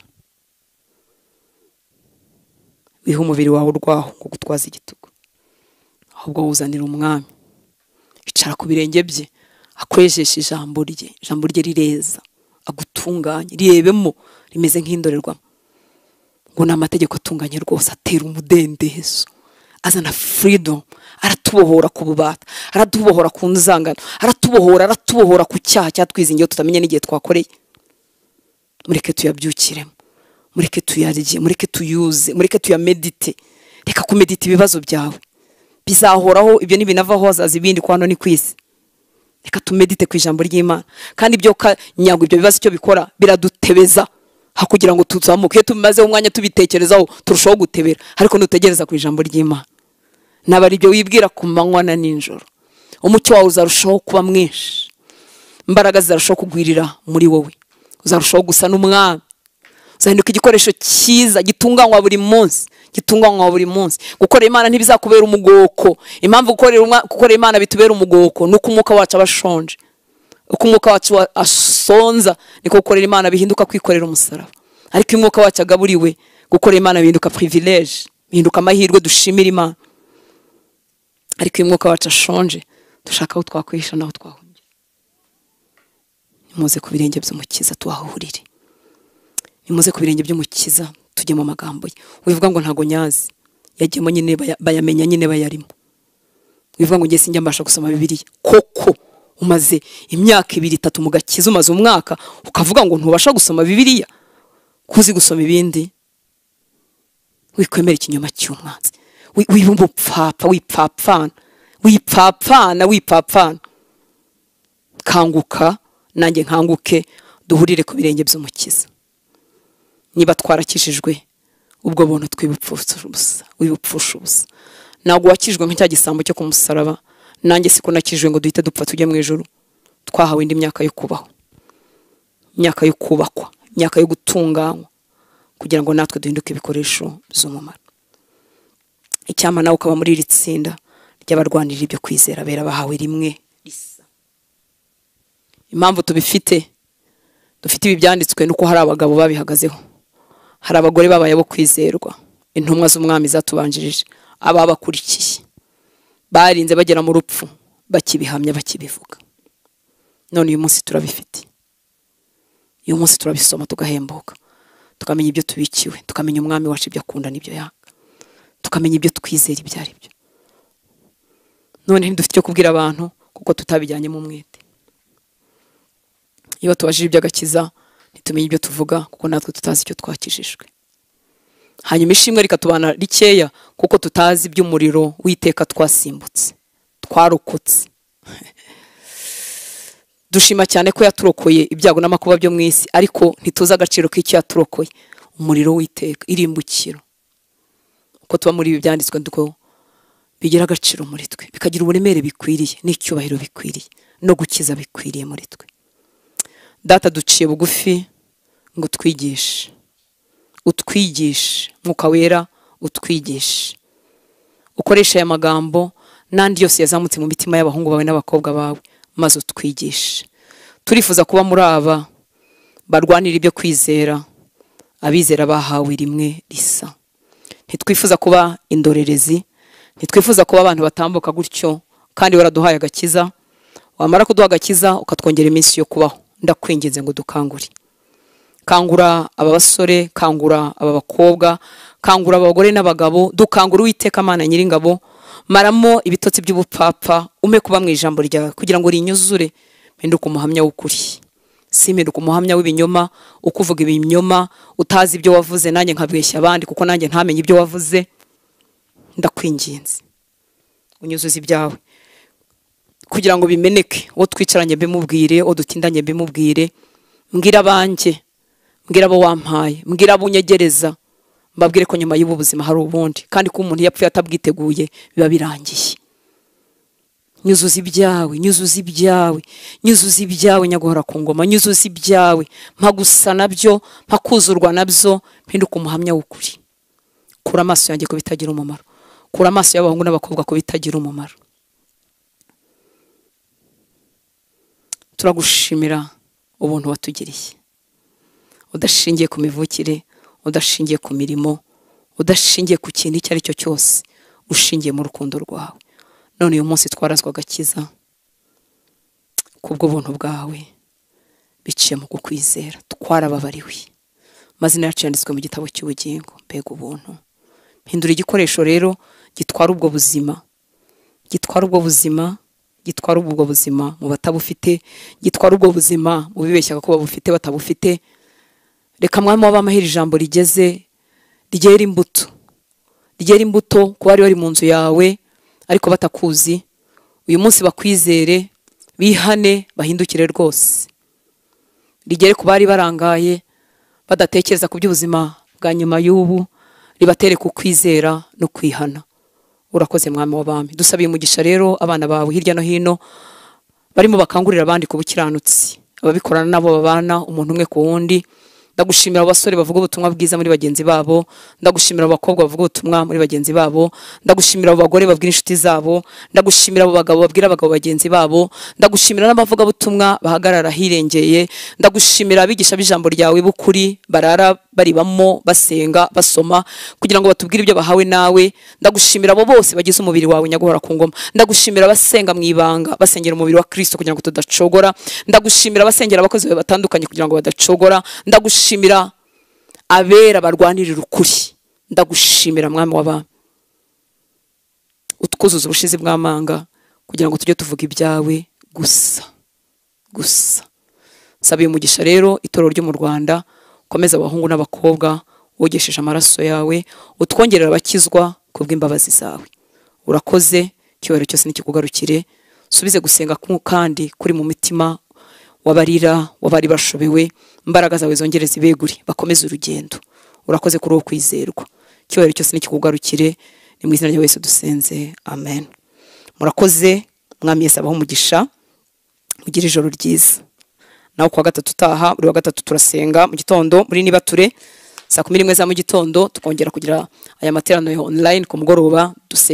wiha umubiri wawe urwaho ngo gutwaza igitugu, ahubwo wuzanira umwami. Icara ku birenge bye, akwejesha ijambo rye rireza, agutunganye, rirebemo rimeze nk'indorerwamo. Ngo n'amategeko atunganye rwose, atera umudendezo, azana freedom. Aratubohora ku bubata, aratubohora ku nzangano, aratubohora ku cyaha cyatwizingiye tutamenya n'igihe twakoreye. Mureke tuyabyukiremo, mureke tuyarye, mureke tuyuze, mureke tuyamedite. Reka kumedita ibibazo byawe, bizahoraho. Ibyo nibinavaho hazaza ibindi ko hano ni kwisi. Reka tumedite ku ijambo ry'Imana, kandi ibyo kanyago ibyo bibazo icyo bikora biradutebeza hakugira ngo tuzamuke. Tumaze umwanya tubitekerezaho turushaho gutebera, ariko nutegereza ku ijambo ry'Imana nabari ibyo wibwira ku manywa na ninjoro, umucyo wawe uzarushaho kuba mwinshi, imbaraga zirushaho kugwirira muri wowe. uzarushaho gusa n'umwami, uzahinduka igikoresho cyiza gitunganywa buri munsi, gukorera Imana ntibizakubera umugoko. Impamvu gukorera Imana bitubera umugoko nuko umwuka wacu abashonje, uko umwuka wacu asonza niko gukorera Imana bihinduka kwikorera umusaraba. Ariko umwuka wacu agaburiwe, gukorera Imana bihinduka privilege, bihinduka amahirwe dushimira Imana. Ariko umwuka wacu ashonje, dushaka aho twakwisha naho twahungira. Nimuze ku birenge by'Umukiza tuhahurire, nimuze ku birenge by'Umukiza tujye mu magambo ye. Wivuga ngo ntago nyazi, yagiyemo nyine bayamenya nyine bayarimo. Wivuga ngo ngiye sinjya mbasha gusoma Bibiliya, koko umaze imyaka 2-3 mu gakiza, umaze umwaka ukavuga ngo ntubasha gusoma Bibiliya, kuzi gusoma ibindi. Wikwemera ikinyoma cy'umwanzi, wibumupfapfa, wipapfana. Kanguka nanjye nkanguke, duhurire ku birenge by'Umukiza. Niba twarakishijwe ubwo buntu twibupfusha ubusa, ntabwo wakijwe nk'icya gisambo cyo ku musaraba. Nanjye siko nakijwe ngo duhite dupfa tujye mu ijuru. Twahawe indi myaka yo kubaho, imyaka yo kubakwa, imyaka yo gutunganywa, kugira ngo natwe duhinduke ibikoresho by'umumaro. Icyama nawe ukaba muri iri tsinda ry'abarwanirira ibyo kwizera bera bahawe rimwe risa. Impamvu dufite ibi byanditswe nuko hari abagabo babihagazeho, hari abagore babaye abo kwizerwa, intumwa z'umwami zatubanjirije, ababakurikiye barinze bagera mu rupfu bakibihamya, bakibivuga. None uyu munsi turabifite, uyu munsi turabisoma tugahembuka, tukamenya ibyo tubikiwe, tukamenya umwami wacu ibyo akunda n'ibyo yanga, tukamenya ibyo twizera ibyo ari byo. None ntidufite cyo kubwira abantu kuko tutabijyanye mu mwete. Iyo tubajije iby'agakiza ntitumenye ibyo tuvuga kuko natwe tutazi icyo twakijijwe. Hanyuma ishimwe rikatubana rikeya kuko tutazi iby'umuriro w'iteka twasimbutse, twarokotse. Dushima cyane ko yaturokoye ibyago n'amakuba byo mu isi, ariko ntituzi agaciro k'icyo yaturokoye, umuriro w'iteka, irimbukiro. Uko tuba muri ibi byanditswe duko bigira agaciro muri twe, bikagira uburemere bikwiriye n'icyubahiro bikwiriye no gukiza bikwiriye muri twe. Data, duciye bugufi ngo utwigishe, Mwuka Wera utwigishe, ukoresha aya magambo n'andi yose yazamutse mu mitima y'abahungu bawe n'abakobwa bawe, maze utwigishe. Turifuza kuba muri aba barwanira ibyo kwizera, abizera bahawe rimwe risa. Ntitwifuza kuba indorerezi, ntitwifuza kuba abantu batambuka gutyo, kandi waraduhaye agakiza. Wamara kuduha agakiza ukatwongera iminsi yo kubaho. Ndakwinginze ngo dukangure, kangura aba basore, kangura aba bakobwa, kangura abagore n'abagabo, dukangura Uwiteka Mana Nyiringabo. Maramo ibitotsi by'ubupapa, ume kuba mu ijambo ryawe kugira ngo rinyuzure, mpinduke umuhamya w'ukuri, simpinduke umuhamya w'ibinyoma, ukuvuga ibinyoma utazi ibyo wavuze nanjye nkabweshya abandi kuko nanjye ntamenye ibyo wavuze. Ndakwinginze unyuzuze ibyawe kugira ngo bimeneke, uwo twicaranye bimubwire, uwo dutindanye bimubwire. Mbwira abanjye, mbwira abo wampaye, mbwira abo unyegereza, mbabwire ko nyuma y'ubu buzima hari ubundi, kandi ko umuntu yapfuye atabwiteguye biba birangiye. Nyuzuza ibyawe nyaguhora ku ngoma, nyuzuza ibyawe mpa gusa nabyo, mpa kuzurwa nabyo, mpinduka umuhamya w'ukuri. Kura amaso yanjye ko bitagira umumaro, kura amaso y'abahungu n'abakobwa ko bitagira umumaro. Turagushimira ubuntu watugiriye, udashingiye ku mivukire, udashingiye ku mirimo, udashingiye ku kintu icyo ari cyo cyose, ushingiye mu rukundo rwawe. None uyu munsi twarazwa agakiza kubwo buntu bwawe, biciye mu kukwizera, twarababariwe, amazina yacu yanditswe mu gitabo cy'ubugingo. Mbega ubuntu! Hindura igikoresho rero gitwara ubwo buzima, gitwara ubwo buzima mu batabufite, gitwara ubwo buzima mu bibeshyaga ko babufite batabufite. Reka Mwami w'abamahera ijambo rigeze ryera imbuto ku bari bari mu nzu yawe ariko batakuzi. Uyu munsi bakwizere, bihane, bahindukire rwose. Rigere ku bari barangaye badatekereza ku by'ubuzima bwa nyuma y'ubu, ribatere ku kwizera no kwihana. Urakoze Mwami w'abami. Dusabiye umugisha rero abana bawe hirya no hino barimo bakangurira abandi ku bukiranutsi, ababikorana nabo babana umuntu umwe ku wundi. Ndagushimira abasore bavuga ubutumwa bwiza muri bagenzi babo, ndagushimira abakobwa bavuga ubutumwa muri bagenzi babo, ndagushimira abagore babwira inshuti zabo, ndagushimira abo bagabo babwira abagabo bagenzi babo, ndagushimira n'abavuga butumwa bahagarara hirengeye, ndagushimira abigisha b'ijambo ryawe bukuri barara baribamo basenga basoma kugira ngo batubwire ibyo bahawe nawe. Ndagushimira abo bose bagize umubiri wawe nyaguhora ku ngoma. Ndagushimira abasenga mu ibanga basengera umubiri wa Kristo kugira ngo tudacogora. Ndagushimira abasengera abakozi batandukanye kugira ngo badacogora. Ndagushimira abera barwanirira ukuri. Ndagushimira mwami w'abami, utwuzuza ubushizi bw'amanga kugira ngo tujye tuvuga ibyawe gusa. Sabiye umugisha rero itorero ryo mu Rwanda, komeza abahungu n'abakobwa wogesheje amaraso yawe, utwongerera abakizwa kubw'imbabazi zawe. Urakoze, cyubahiro cyose nikikugarukire. Subize gusenga kandi kuri mu mitima wabarira wabari bashobewe, imbaraga zawe zongere zibeguri bakomeze urugendo. Urakoze kuri uwo kwizerwa, cyubahiro cyose nikikugarukire. Ni mu izina rya Yesu dusenze, amen. Murakoze, mwami Yesu abaho umugisha, mugire ijoro ryiza. Naho kuwa gatatu utaha, buri wa gatatu turasenga mu gitondo muri Nibature saa 11 za mu gitondo, tukongera kugira aya materaniro online ku mugoroba dusenga.